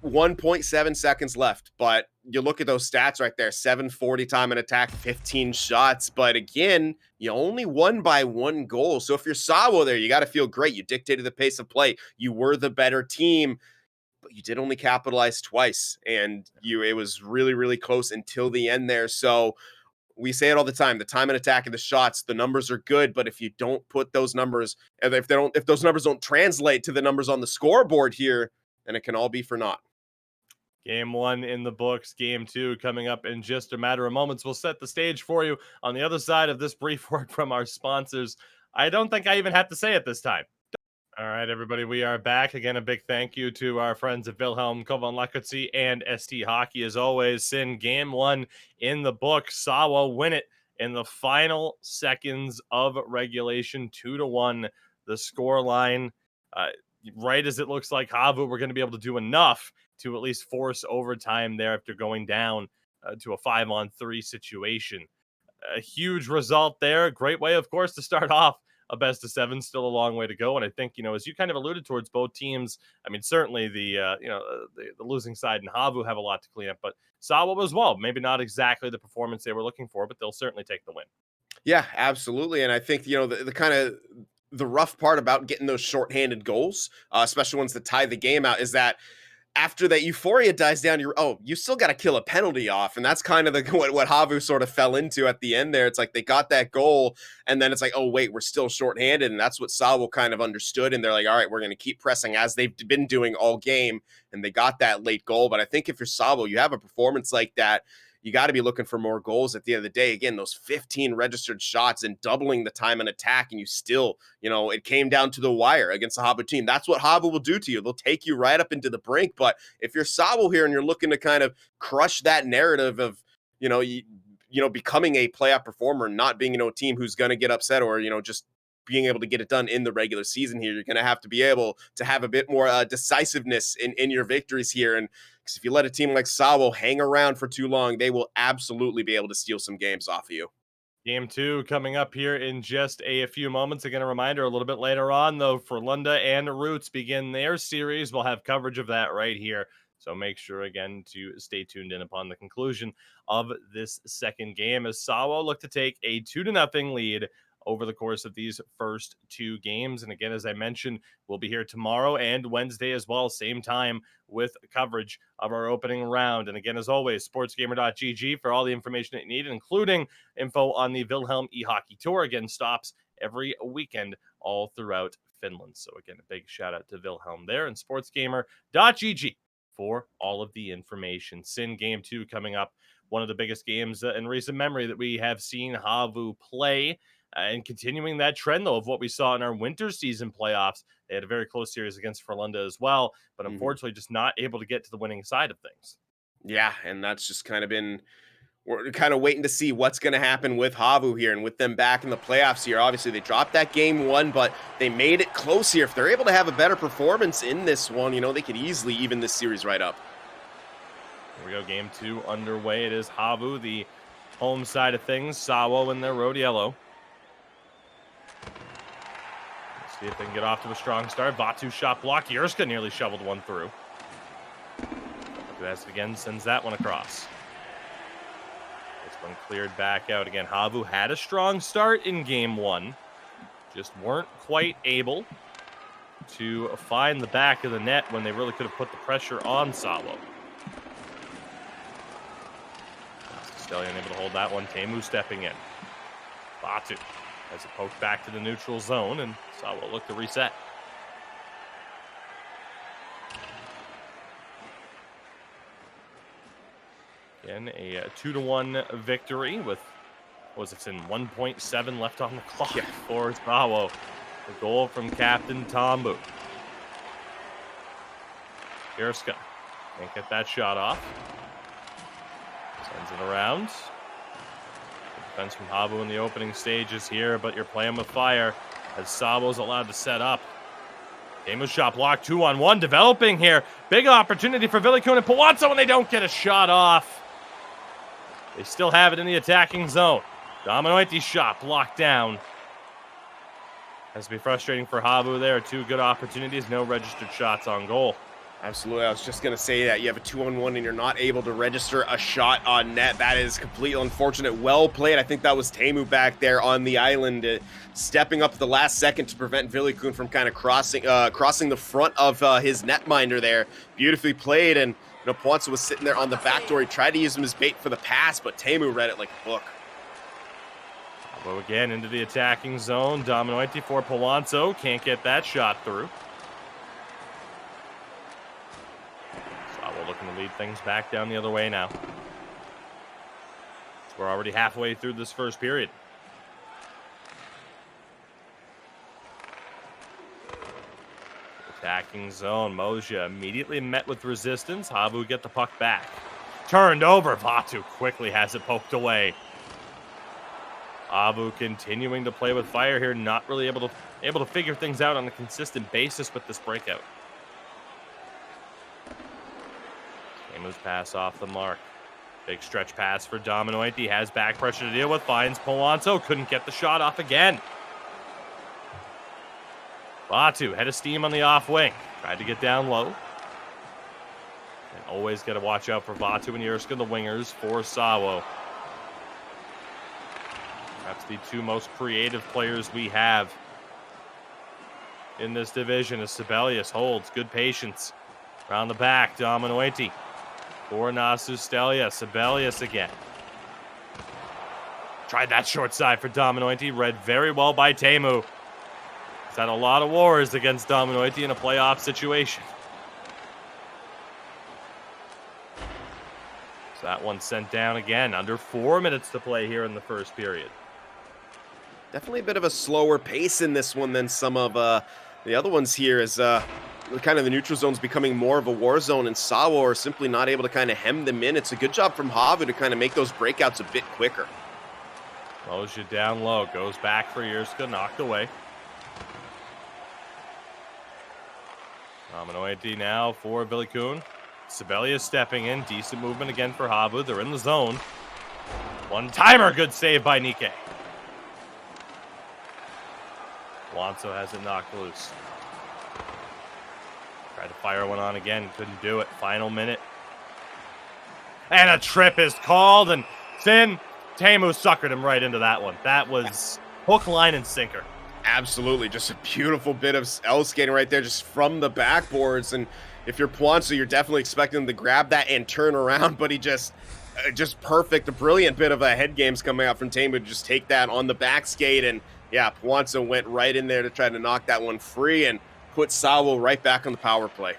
1.7 seconds left, but you look at those stats right there, 740 time in attack, 15 shots, but again, you only won by 1 goal. So if you're SAWO there, you got to feel great. You dictated the pace of play. You were the better team, but you did only capitalize twice, and it was really close until the end there. So we say it all the time, the time and attack and the shots, the numbers are good, but if you don't put those numbers, if those numbers don't translate to the numbers on the scoreboard here, then it can all be for naught. Game 1 in the books. Game 2 coming up in just a matter of moments. We'll set the stage for you on the other side of this brief word from our sponsors. I don't think I even have to say it this time. All right, everybody, we are back. Again, a big thank you to our friends at Wilhelm, Kovan Lakotsi, and ST Hockey. As always, Sin, game 1 in the books. SAWO win it in the final seconds of regulation, 2-1. The score line, right as it looks like HAVU were going to be able to do enough to at least force overtime there after going down to a 5-on-3 situation. A huge result there. Great way, of course, to start off a best of 7. Still a long way to go. And I think, as you kind of alluded towards, both teams, I mean, certainly the losing side and HAVU have a lot to clean up, but SAWO as well. Maybe not exactly the performance they were looking for, but they'll certainly take the win. Yeah, absolutely. And I think, the kind of the rough part about getting those shorthanded goals, especially ones that tie the game out, is that after that euphoria dies down, you still got to kill a penalty off, and that's kind of the what HAVU sort of fell into at the end there. It's like they got that goal, and then it's like, oh wait, we're still shorthanded, and that's what SAWO kind of understood, and they're like, all right, we're going to keep pressing as they've been doing all game, and they got that late goal. But I think if you're SAWO, you have a performance like that, you got to be looking for more goals at the end of the day. Again, those 15 registered shots and doubling the time in attack, and you still, it came down to the wire against the HAVU team. That's what HAVU will do to you. They'll take you right up into the brink. But if you're SAWO here and you're looking to kind of crush that narrative of, becoming a playoff performer and not being, a team who's going to get upset or, just being able to get it done in the regular season here, you're going to have to be able to have a bit more decisiveness in your victories here. And because if you let a team like SAWO hang around for too long, they will absolutely be able to steal some games off of you. Game 2 coming up here in just a few moments. Again, a reminder a little bit later on, though, for Lunda and Roots begin their series. We'll have coverage of that right here. So make sure, again, to stay tuned in upon the conclusion of this second game as SAWO look to take a 2-0 lead over the course of these first two games. And again, as I mentioned, we'll be here tomorrow and Wednesday as well, same time, with coverage of our opening round. And again, as always, sportsgamer.gg for all the information that you need, including info on the Wilhelm e-hockey tour. Again, stops every weekend all throughout Finland. So again, a big shout out to Wilhelm there, and sportsgamer.gg for all of the information. Sin Game 2 coming up, one of the biggest games in recent memory that we have seen HAVU play. And continuing that trend, though, of what we saw in our winter season playoffs. They had a very close series against Frölunda as well, but unfortunately just not able to get to the winning side of things. Yeah, and that's just kind of been we're kind of waiting to see what's going to happen with HAVU here and with them back in the playoffs here. Obviously, they dropped that game one, but they made it close here. If they're able to have a better performance in this one, they could easily even this series right up. Here we go, game 2 underway. It is HAVU, the home side of things. SAWO in their road yellow. Let's see if they can get off to a strong start. Vatu shot blocked. Yerska nearly shoveled one through. That's again, sends that one across. This one cleared back out. Again, HAVU had a strong start in game 1. Just weren't quite able to find the back of the net when they really could have put the pressure on SAWO. Still unable to hold that one. Teemu stepping in. Vatu has it poked back to the neutral zone, and SAWO look to reset. Again, a 2-1 victory with, it's in 1.7 left on the clock for SAWO. The goal from Captain Tombu. Yerska can't get that shot off. Sends it around. Good defense from HAVU in the opening stages here, but you're playing with fire as SAWO's allowed to set up. Teemu's shot blocked, 2-on-1 developing here. Big opportunity for Villikun and Pawatso, and they don't get a shot off. They still have it in the attacking zone. Dominoiti's shot blocked down. Has to be frustrating for HAVU there. 2 good opportunities, no registered shots on goal. Absolutely. I was just going to say that you have a 2-on-1 and you're not able to register a shot on net. That is completely unfortunate. Well played. I think that was Teemu back there on the island, stepping up at the last second to prevent Villikun from kind of crossing the front of his netminder there. Beautifully played. And Pawatso was sitting there on the back door. He tried to use him as bait for the pass, but Teemu read it like a book. Well, again, into the attacking zone. Dominoiti for Pawatso. Can't get that shot through. SAWO looking to lead things back down the other way now. So we're already halfway through this first period. Attacking zone. Moja immediately met with resistance. HAVU get the puck back. Turned over. Vatu quickly has it poked away. HAVU continuing to play with fire here, not really able to figure things out on a consistent basis with this breakout. Teemu's pass off the mark. Big stretch pass for Dominoiti. Has back pressure to deal with. Finds Pawatso. Couldn't get the shot off again. Vatu head of steam on the off wing. Tried to get down low. And always got to watch out for Vatu and Yerska, the wingers for SAWO. Perhaps the two most creative players we have in this division as Sibelius holds. Good patience. Around the back, Dominoiti. For Nasu Stelia. Sibelius again. Tried that short side for Dominoiti. Read very well by Teemu. He's had a lot of wars against Dominoiti in a playoff situation. So that one sent down again. Under 4 minutes to play here in the first period. Definitely a bit of a slower pace in this one than some of the other ones here, as kind of the neutral zone's becoming more of a war zone, and SAWO are simply not able to kind of hem them in. It's a good job from HAVU to kind of make those breakouts a bit quicker. Throws you down low. Goes back for Yerska. Knocked away. Dominoiti now for Villikun. Sibelius stepping in. Decent movement again for HAVU. They're in the zone. One-timer. Good save by Nikkei. Wanso has it knocked loose. Tried to fire one on again. Couldn't do it. Final minute. And a trip is called. And Teemu suckered him right into that one. That was hook, line, and sinker. Absolutely. Just a beautiful bit of L skating right there, just from the backboards. And if you're Puanzo, you're definitely expecting him to grab that and turn around. But he just perfect. A brilliant bit of a head games coming out from Teemu to just take that on the back skate. And yeah, Puanzo went right in there to try to knock that one free and put SAWO right back on the power play.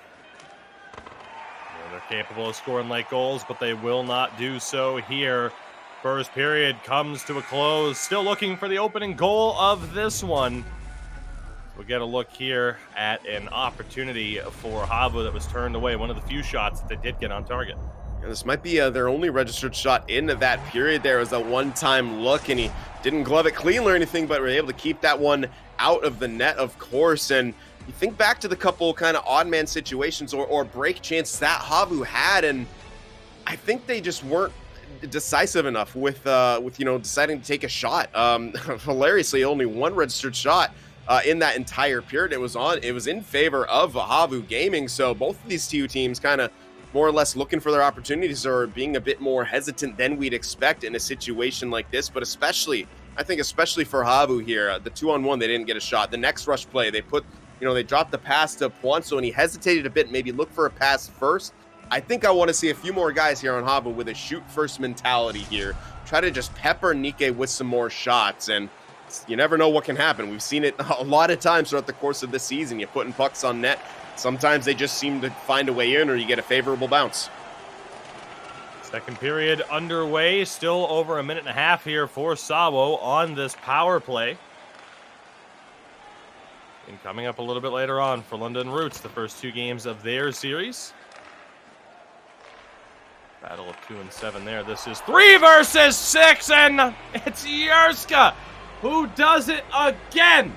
Yeah, they're capable of scoring late goals, but they will not do so here. First period comes to a close. Still looking for the opening goal of this one. We'll get a look here at an opportunity for HAVU that was turned away. One of the few shots that they did get on target. And this might be their only registered shot into that period. There was a one-time look, and he didn't glove it cleanly or anything, but were able to keep that one out of the net, of course. And you think back to the couple kind of odd man situations or break chances that HAVU had, and I think they just weren't decisive enough with deciding to take a shot. Hilariously, only one registered shot in that entire period. It was in favor of HAVU Gaming. So both of these two teams kind of more or less looking for their opportunities, or being a bit more hesitant than we'd expect in a situation like this. But especially for HAVU here, the 2-on-1, they didn't get a shot. The next rush play, they dropped the pass to Puanzo, and he hesitated a bit, maybe look for a pass first. I think I want to see a few more guys here on HAVU with a shoot-first mentality here. Try to just pepper Nikkei with some more shots, and you never know what can happen. We've seen it a lot of times throughout the course of this season. You're putting pucks on net. Sometimes they just seem to find a way in, or you get a favorable bounce. Second period underway. Still over a minute and a half here for SAWO on this power play. And coming up a little bit later on for London Roots, the first two games of their series. Battle of 2 and 7 there. This is 3 versus 6, and it's Yerska who does it again.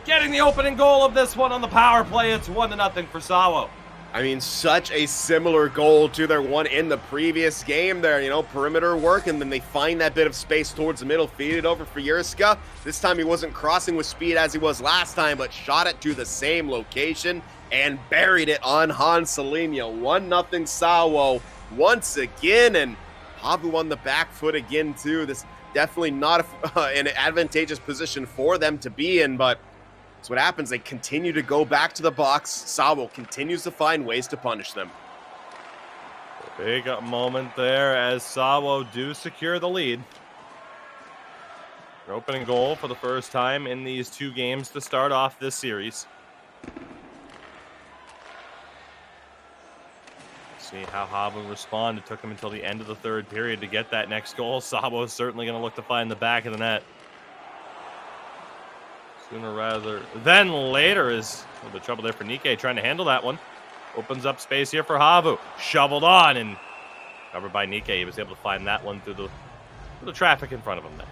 Getting the opening goal of this one on the power play. It's 1-0 for SAWO. I mean, such a similar goal to their one in the previous game there, perimeter work, and then they find that bit of space towards the middle, feed it over for Yerska. This time he wasn't crossing with speed as he was last time, but shot it to the same location and buried it on Hansalinho. 1-0 SAWO once again, and HAVU on the back foot again too. This definitely not an advantageous position for them to be in, but that's what happens. They continue to go back to the box. SAWO continues to find ways to punish them. Big moment there as SAWO do secure the lead. Their opening goal for the first time in these two games to start off this series. See how HAVU respond. It took them until the end of the third period to get that next goal. SAWO is certainly going to look to find the back of the net sooner rather than later. Is a little bit of trouble there for Nikkei trying to handle that one. Opens up space here for HAVU. Shoveled on and covered by Nikkei. He was able to find that one through the traffic in front of him there.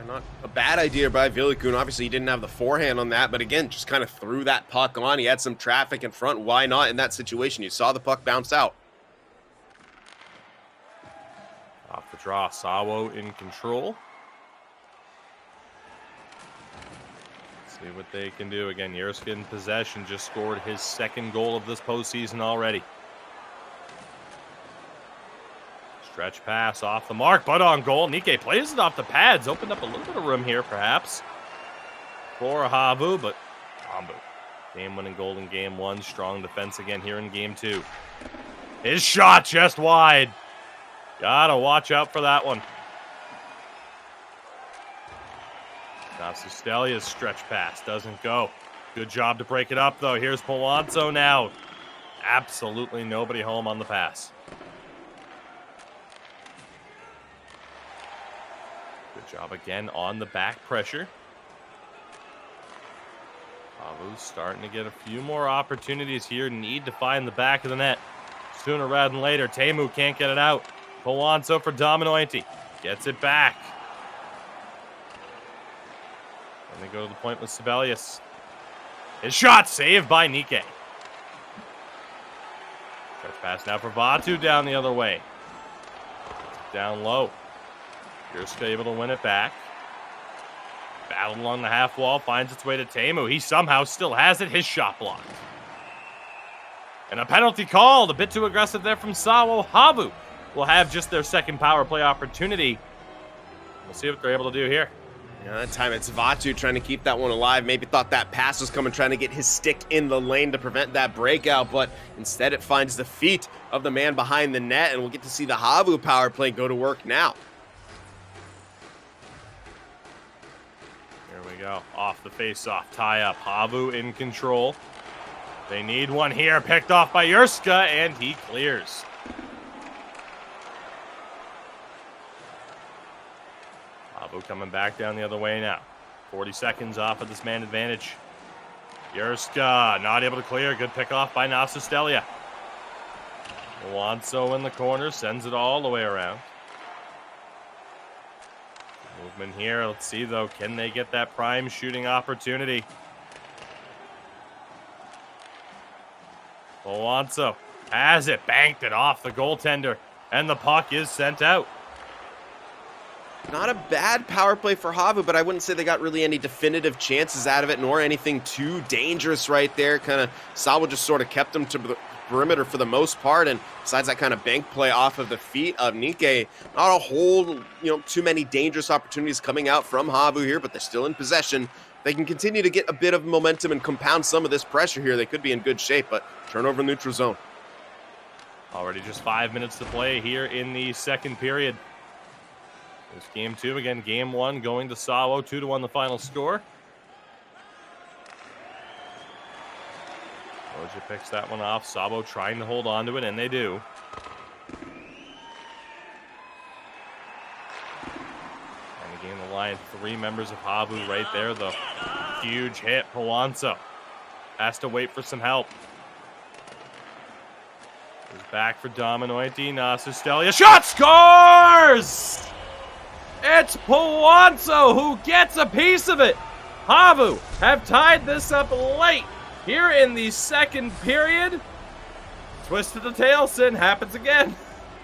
Not a bad idea by Villikun. Obviously, he didn't have the forehand on that, but again, just kind of threw that puck on. He had some traffic in front. Why not in that situation? You saw the puck bounce out. Off the draw, SAWO in control. See what they can do. Again, Yerska in possession, just scored his second goal of this postseason already. Stretch pass off the mark, but on goal. Nike plays it off the pads. Opened up a little bit of room here, perhaps, for HAVU, but Hambu. Game-winning goal in game one. Strong defense again here in game two. His shot just wide. Gotta watch out for that one. Stelia's stretch pass doesn't go. Good job to break it up, though. Here's Palazzo now. Absolutely nobody home on the pass. Good job again on the back pressure. HAVU's starting to get a few more opportunities here. Need to find the back of the net sooner rather than later. Teemu can't get it out. Palazzo for Dominointi. Gets it back. And they go to the point with Sibelius. His shot saved by Nike. Stretch pass now for Vatu down the other way. Down low. Jurska able to win it back. Battled along the half wall, finds its way to Teemu. He somehow still has it. His shot blocked. And a penalty called. A bit too aggressive there from SAWO. HAVU will have just their second power play opportunity. We'll see what they're able to do here. Yeah, that time it's Vatu trying to keep that one alive. Maybe thought that pass was coming, trying to get his stick in the lane to prevent that breakout, but instead it finds the feet of the man behind the net, and we'll get to see the HAVU power play go to work now. Here we go. Off the face-off. Tie up. HAVU in control. They need one here. Picked off by Jurska, and he clears. HAVU coming back down the other way now. 40 seconds off of this man advantage. Jurska not able to clear. Good pick off by Nasustelia. Alonso in the corner. Sends it all the way around. Movement here. Let's see, though. Can they get that prime shooting opportunity? Alonso has it. Banked it off the goaltender. And the puck is sent out. Not a bad power play for HAVU, but I wouldn't say they got really any definitive chances out of it, nor anything too dangerous right there. Kind of SAWO just sort of kept them to the perimeter for the most part, and besides that kind of bank play off of the feet of Nike, not a whole, too many dangerous opportunities coming out from HAVU here, but they're still in possession. They can continue to get a bit of momentum and compound some of this pressure here. They could be in good shape, but turnover neutral zone. Already just 5 minutes to play here in the second period. It's game two. Again, game one going to SAWO. 2-1 the final score. Roja picks that one off. SAWO trying to hold on to it, and they do. And again, the line, 3 members of HAVU right there, though. Huge hit. Palazzo has to wait for some help. Goes back for Dominointi. Nasustelia. Shot scores! It's Palazzo who gets a piece of it. HAVU have tied this up late here in the second period. Twist of the tail, Sin, happens again.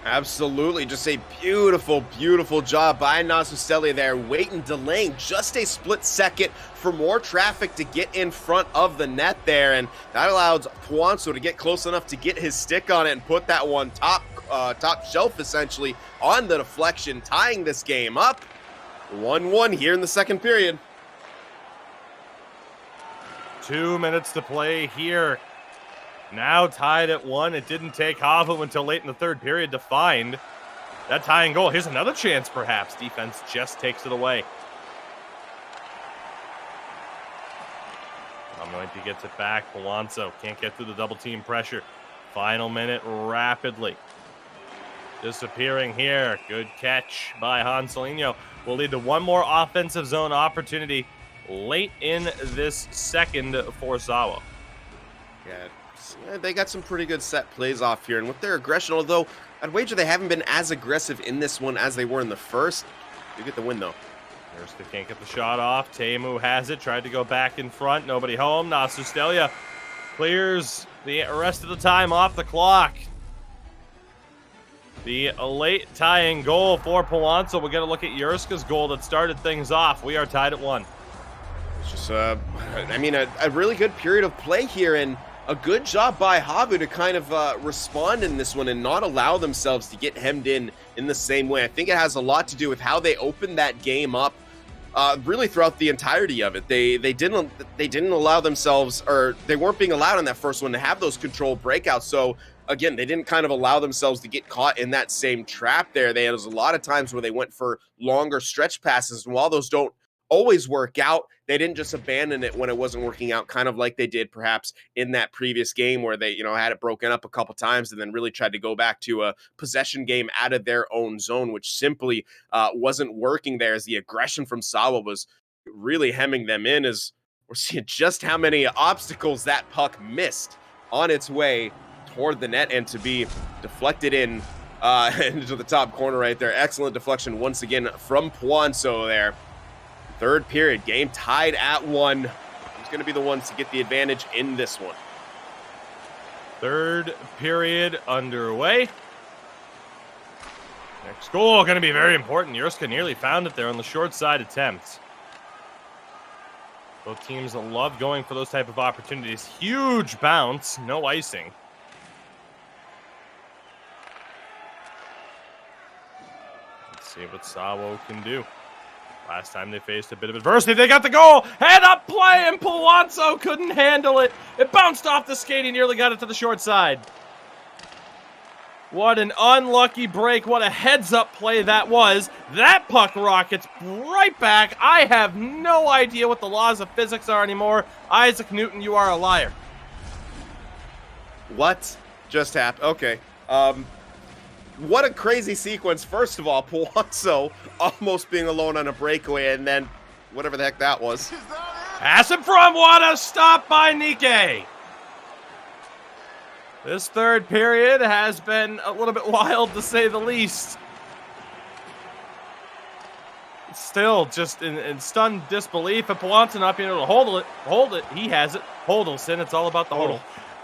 Absolutely. Just a beautiful, beautiful job by Nasustelia there, waiting, delaying just a split second for more traffic to get in front of the net there, and that allows Palazzo to get close enough to get his stick on it and put that one top shelf essentially on the deflection, tying this game up 1-1 here in the second period. 2 minutes to play here. Now tied at 1. It didn't take HAVU until late in the third period to find that tying goal. Here's another chance, perhaps. Defense just takes it away. Dominointi gets it back. Palazzo can't get through the double team pressure. Final minute rapidly disappearing here. Good catch by Hanselino. Will lead to one more offensive zone opportunity late in this second for SAWO. Yeah, they got some pretty good set plays off here, and with their aggression, although I'd wager they haven't been as aggressive in this one as they were in the first, you get the win though. Jurska can't get the shot off. Teemu has it, tried to go back in front, nobody home. Nasustelia clears the rest of the time off the clock. The late tying goal for Palazzo. We'll get a look at Jurska's goal that started things off. We are tied at 1. It's just, a really good period of play here, and a good job by HAVU to kind of respond in this one and not allow themselves to get hemmed in the same way. I think it has a lot to do with how they opened that game up. Really throughout the entirety of it, they didn't allow themselves, or they weren't being allowed in that first one to have those controlled breakouts. So again, they didn't kind of allow themselves to get caught in that same trap there. There was a lot of times where they went for longer stretch passes, and while those don't always work out, they didn't just abandon it when it wasn't working out, kind of like they did perhaps in that previous game where they, had it broken up a couple times and then really tried to go back to a possession game out of their own zone, which simply wasn't working there, as the aggression from SAWO was really hemming them in. As we're seeing just how many obstacles that puck missed on its way toward the net and to be deflected in into the top corner right there. Excellent deflection once again from Puanso there. Third period, game tied at 1. Who's going to be the ones to get the advantage in this one? Third period underway. Next goal going to be very important. Yurska nearly found it there on the short side attempt. Both teams love going for those type of opportunities. Huge bounce, no icing. Let's see what SAWO can do. Last time they faced a bit of adversity, they got the goal. Head up play, and Puanso couldn't handle it. It bounced off the skate. He nearly got it to the short side. What an unlucky break. What a heads-up play that was. That puck rockets right back. I have no idea what the laws of physics are anymore. Isaac Newton, you are a liar. What just happened? Okay. What a crazy sequence. First of all, Puanso almost being alone on a breakaway, and then whatever the heck that was. Pass it from Wada, stop by Nike. This third period has been a little bit wild, to say the least. Still just in stunned disbelief, and Puanso not being able to hold it. He has it. Hodelson, it's all about the hodl.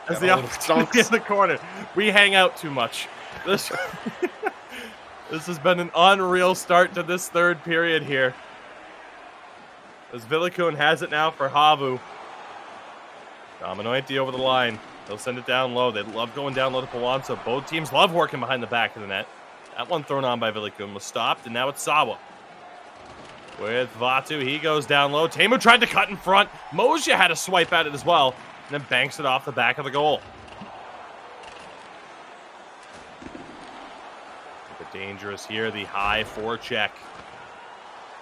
As the opportunity in the corner. We hang out too much. This has been an unreal start to this third period here. As Villikun has it now for HAVU. Dominointi over the line. They'll send it down low. They love going down low to Puanso. Both teams love working behind the back of the net. That one thrown on by Villikun was stopped, and now it's SAWO. With Vatu, he goes down low. Teemu tried to cut in front. Moja had a swipe at it as well, and then banks it off the back of the goal. Dangerous here, the high forecheck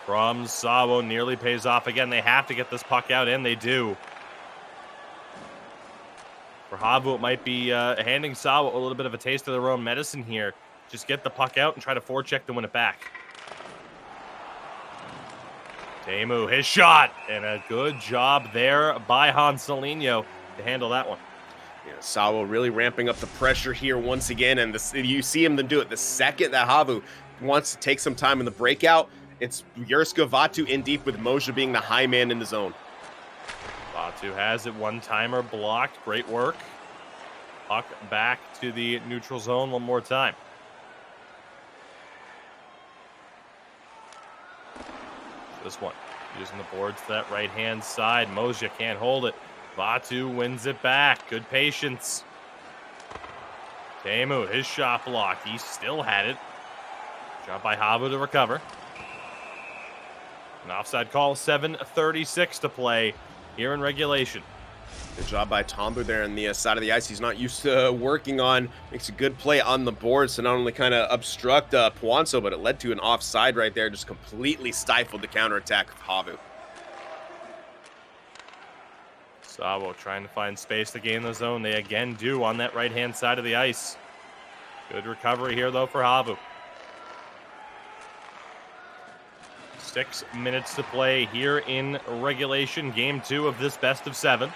from SAWO nearly pays off again. They have to get this puck out, and they do. For HAVU, it might be handing SAWO a little bit of a taste of their own medicine here. Just get the puck out and try to forecheck to win it back. Teemu, his shot, and a good job there by Hanselino to handle that one. Yeah, SAWO really ramping up the pressure here once again, and you see him do it the second that HAVU wants to take some time in the breakout. It's Yurska Vatu in deep, with Moja being the high man in the zone. Vatu has it, one-timer blocked. Great work. Puck back to the neutral zone one more time. This one, using the boards to that right-hand side. Moja can't hold it. Vatu wins it back. Good patience. Teemu, his shot blocked. He still had it. Shot by HAVU to recover. An offside call, 7:36 to play here in regulation. Good job by Tombu there on the side of the ice. He's not used to working on. Makes a good play on the boards to not only kind of obstruct Puanso, but it led to an offside right there. Just completely stifled the counterattack of HAVU. SAWO trying to find space to gain the zone. They again do on that right-hand side of the ice. Good recovery here, though, for HAVU. 6 minutes to play here in regulation. Game 2 of this best of 7.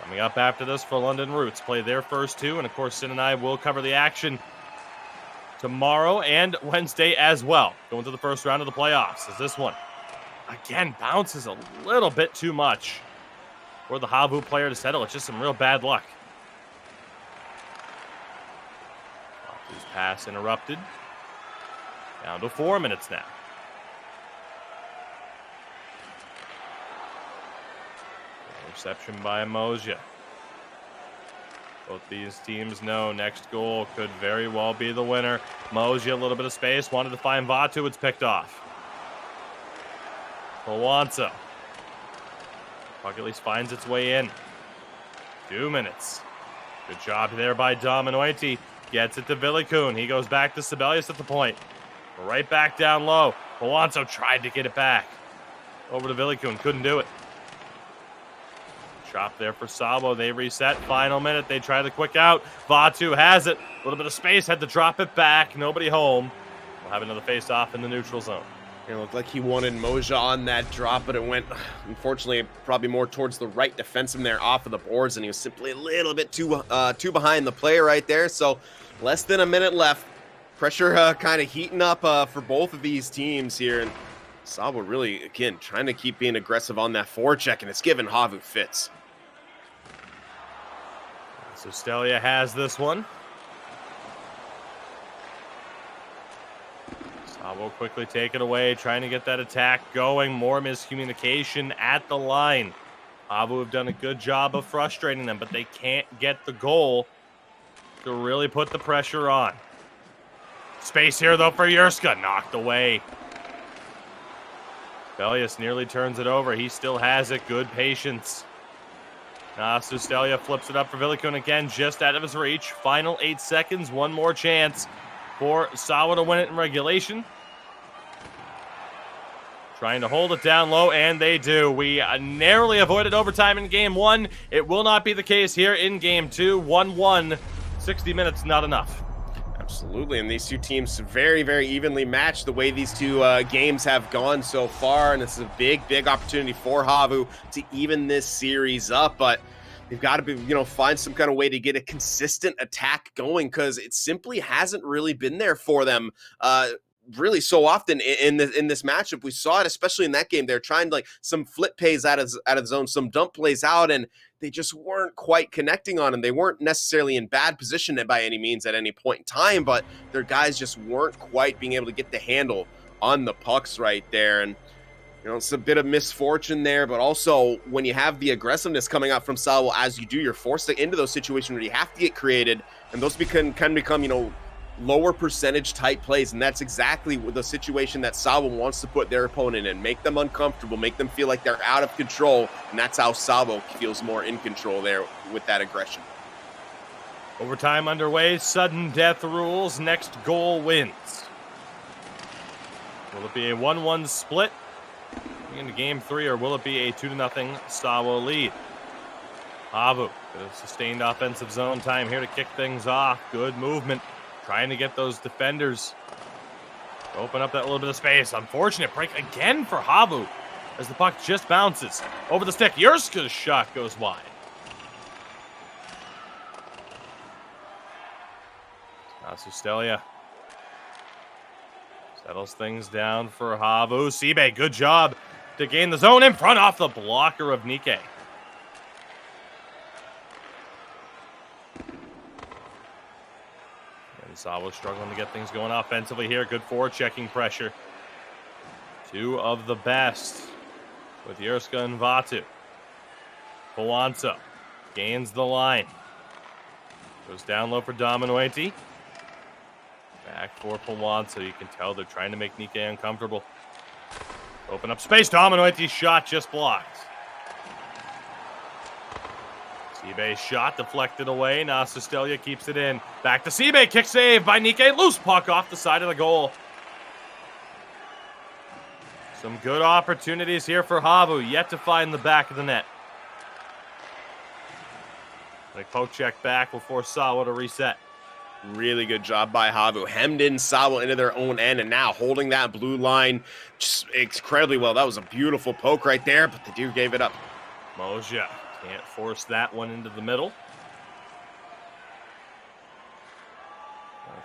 Coming up after this for London Roots. Play their first 2, and of course, Sin and I will cover the action tomorrow and Wednesday as well. Going to the first round of the playoffs. As this one again bounces a little bit too much for the HAVU player to settle. It's just some real bad luck. His pass interrupted. Down to 4 minutes now. Interception by Moja. Both these teams know next goal could very well be the winner. Moja, a little bit of space, wanted to find Vatu, it's picked off. Powanzo. Puck at least finds its way in. 2 minutes. Good job there by Dominoiti. Gets it to Villikun. He goes back to Sibelius at the point. Right back down low. Powanzo tried to get it back. Over to Villikun. Couldn't do it. Chop there for SAWO. They reset. Final minute. They try the quick out. Vatu has it. A little bit of space. Had to drop it back. Nobody home. We'll have another face-off in the neutral zone. It looked like he wanted Moja on that drop, but it went, unfortunately, probably more towards the right defenseman there off of the boards, and he was simply a little bit too behind the play right there. So less than a minute left. Pressure kind of heating up for both of these teams here. And SAWO really, again, trying to keep being aggressive on that forecheck, and it's given HAVU fits. So Stelia has this one. SAWO quickly take it away, trying to get that attack going. More miscommunication at the line. HAVU have done a good job of frustrating them, but they can't get the goal to really put the pressure on. Space here, though, for Yurska. Knocked away. Belius nearly turns it over. He still has it. Good patience. Sustelia flips it up for Villikun again, just out of his reach. Final 8 seconds. One more chance for SAWO to win it in regulation. Trying to hold it down low, and they do. We narrowly avoided overtime in Game 1. It will not be the case here in Game 2. 1-1. 60 minutes, not enough. Absolutely, and these two teams very, very evenly matched the way these two games have gone so far, and this is a big, big opportunity for HAVU to even this series up, but they've got to be, find some kind of way to get a consistent attack going, because it simply hasn't really been there for them really so often in this matchup. We saw it, especially in that game. They're trying like some flip plays out of the zone, some dump plays out, and they just weren't quite connecting on them. They weren't necessarily in bad position by any means at any point in time, but their guys just weren't quite being able to get the handle on the pucks right there. And it's a bit of misfortune there, but also when you have the aggressiveness coming out from SAWO as you do, you're forced into those situations where you have to get created, and those can become lower percentage type plays, and that's exactly the situation that SAWO wants to put their opponent in. Make them uncomfortable, make them feel like they're out of control, and that's how SAWO feels more in control there with that aggression. Overtime underway, sudden death rules, next goal wins. Will it be a 1-1 split into Game 3, or will it be a 2-0 SAWO lead? HAVU, a sustained offensive zone time here to kick things off. Good movement. Trying to get those defenders to open up that little bit of space. Unfortunate break again for HAVU as the puck just bounces over the stick. Yurska's shot goes wide. Sustelia settles things down for HAVU. Sibe, good job to gain the zone in front off the blocker of Nike. SAWO struggling to get things going offensively here. Good forechecking pressure. Two of the best with Yurska and Vatu. Powanzo gains the line. Goes down low for Dominoiti. Back for Powanzo. You can tell they're trying to make Nike uncomfortable. Open up space. Dominoiti's shot just blocked. Sibe shot deflected away. Sustelia keeps it in. Back to Sibe. Kick save by Nike. Loose puck off the side of the goal. Some good opportunities here for HAVU. Yet to find the back of the net. The poke check back will force SAWO to reset. Really good job by HAVU. Hemmed in SAWO into their own end, and now holding that blue line just incredibly well. That was a beautiful poke right there, but the dude gave it up. Moja can't force that one into the middle.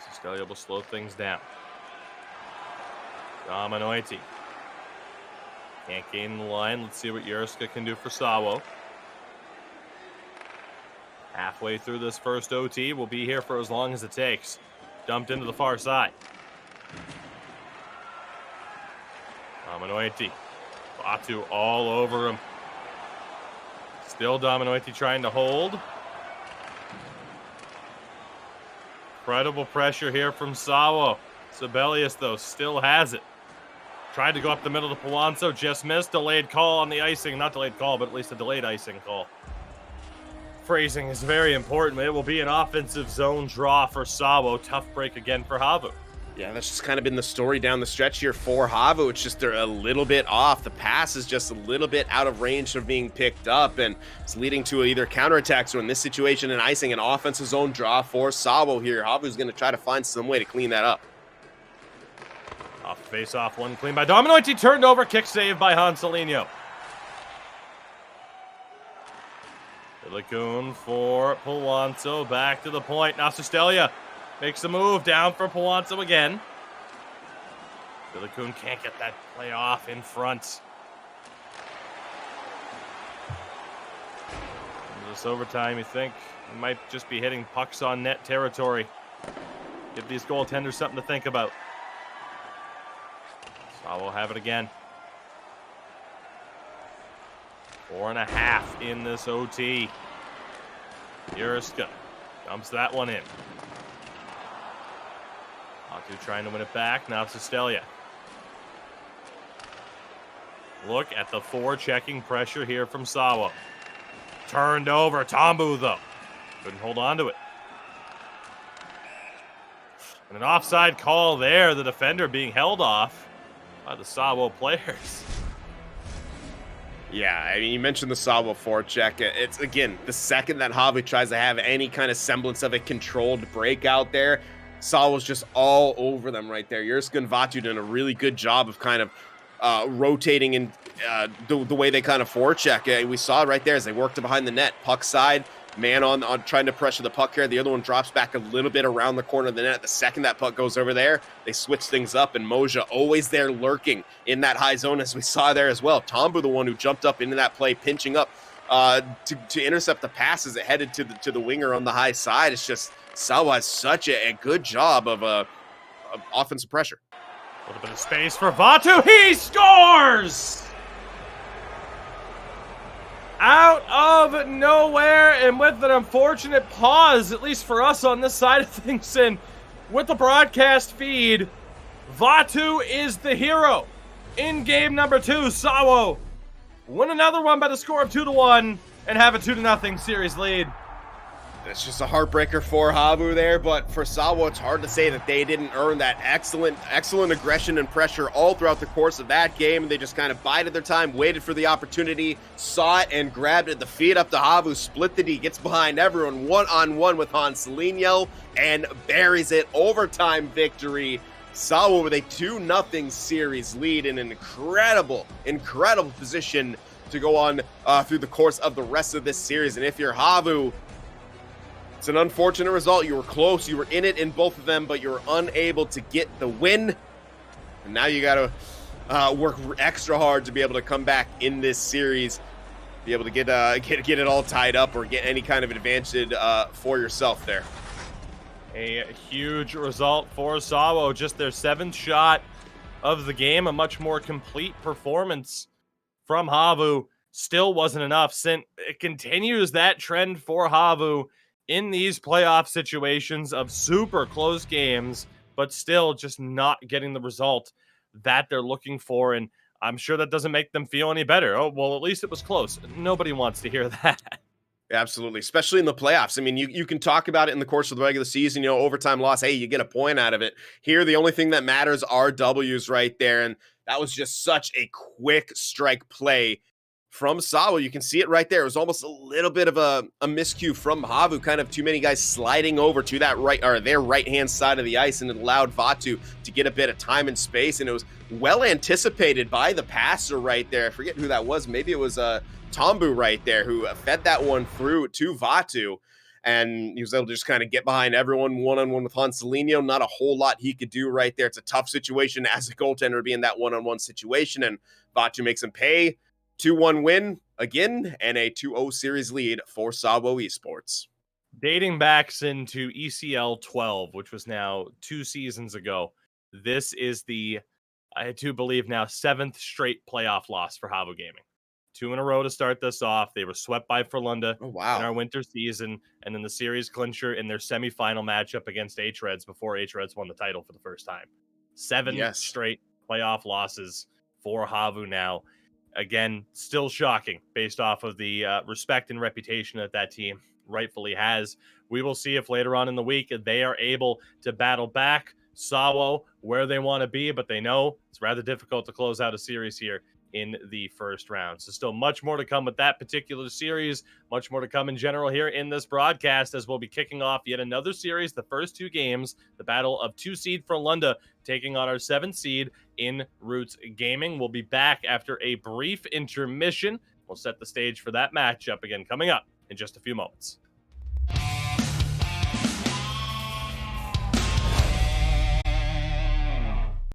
Sustelia will slow things down. Dominoiti can't gain the line. Let's see what Yurska can do for SAWO. Halfway through this first OT. We'll be here for as long as it takes. Dumped into the far side. Dominoiti. Vatu all over him. Still Dominoiti trying to hold. Incredible pressure here from SAWO. Sibelius, though, still has it. Tried to go up the middle to Palazzo, just missed. Delayed call on the icing. Not delayed call, but at least a delayed icing call. Phrasing is very important. It will be an offensive zone draw for SAWO. Tough break again for HAVU. Yeah, that's just kind of been the story down the stretch here for HAVU. It's just they're a little bit off. The pass is just a little bit out of range of being picked up, and it's leading to either counterattacks or, in this situation, an icing, an offensive zone draw for SAWO here. HAVU's going to try to find some way to clean that up. Off face-off, one clean by Dominoiti, turned over, kick save by Hanselino. Lagoon for Palazzo, back to the point. Now Sustelia makes a move down for Palazzo again. Lagoon can't get that play off in front. This overtime, you think he might just be hitting pucks on net territory. Give these goaltenders something to think about. SAWO have it again. 4.5 in this OT. Yurska dumps that one in. HAVU trying to win it back. Now Sustelia. Look at the forechecking pressure here from SAWO. Turned over. Tambu, though, couldn't hold on to it. And an offside call there. The defender being held off by the SAWO players. Yeah, I mean, you mentioned the SAWO forecheck. It's, again, the second that HAVU tries to have any kind of semblance of a controlled break out there, SAWO's just all over them right there. Yurska and Vatu doing a really good job of kind of rotating in the way they kind of forecheck. We saw it right there as they worked it behind the net. Puck side, man on trying to pressure the puck here. The other one drops back a little bit around the corner of the net. The second that puck goes over there, they switch things up, and Moja always there lurking in that high zone, as we saw there as well. Tambu, the one who jumped up into that play, pinching up to intercept the passes that headed to the winger on the high side. It's just SAWO has such a good job of offensive pressure. A little bit of space for Vatu. He scores! Out of nowhere, and with an unfortunate pause, at least for us on this side of things, and with the broadcast feed, Vatu is the hero in game number 2. SAWO win another one by the score of 2-1 and have a 2-0 series lead. It's just a heartbreaker for HAVU there, but for SAWO, it's hard to say that they didn't earn that excellent aggression and pressure all throughout the course of that game. They just kind of bided their time, waited for the opportunity, saw it, and grabbed it. The feed up to HAVU, split the D, gets behind everyone, one-on-one with Hanselino, and buries it. Overtime victory. SAWO with a 2-0 series lead in an incredible position to go on through the course of the rest of this series. And if you're HAVU, it's an unfortunate result. You were close. You were in it in both of them, but you were unable to get the win. And now you got to work extra hard to be able to come back in this series, be able to get it all tied up or get any kind of advantage for yourself there. A huge result for SAWO. Just their 7th shot of the game. A much more complete performance from HAVU. Still wasn't enough. It continues that trend for HAVU in these playoff situations of super close games, but still just not getting the result that they're looking for. And I'm sure that doesn't make them feel any better. Oh, well, at least it was close. Nobody wants to hear that. Absolutely, especially in the playoffs. I mean, you can talk about it in the course of the regular season, overtime loss. Hey, you get a point out of it. Here, the only thing that matters are W's right there. And that was just such a quick strike play from SAWO. You can see it right there. It was almost a little bit of a miscue from HAVU, kind of too many guys sliding over to that their right-hand side of the ice, and it allowed Vatu to get a bit of time and space, and it was well anticipated by the passer right there. I forget who that was. Maybe it was Tambu right there who fed that one through to Vatu, and he was able to just kind of get behind everyone one-on-one with Hanselino. Not a whole lot he could do right there. It's a tough situation as a goaltender to be in that one-on-one situation, and Vatu makes him pay. 2-1 win again, and a 2-0 series lead for SAWO Esports. Dating back into ECL 12, which was now 2 seasons ago, this is the, I do believe now, 7th straight playoff loss for HAVU Gaming. 2 in a row to start this off. They were swept by Frölunda Oh, in our wow. winter season, and then the series clincher in their semifinal matchup against H-Reds before H-Reds won the title for the first time. 7 Yes. straight playoff losses for HAVU now. Again, still shocking based off of the respect and reputation that that team rightfully has. We will see if later on in the week they are able to battle back SAWO where they want to be, but they know it's rather difficult to close out a series here in the first round. So still much more to come with that particular series, much more to come in general here in this broadcast as we'll be kicking off yet another series, the first 2 games, the battle of 2 seed for Lunda taking on our 7 seed in Roots Gaming. We'll be back after a brief intermission. We'll set the stage for that matchup again coming up in just a few moments.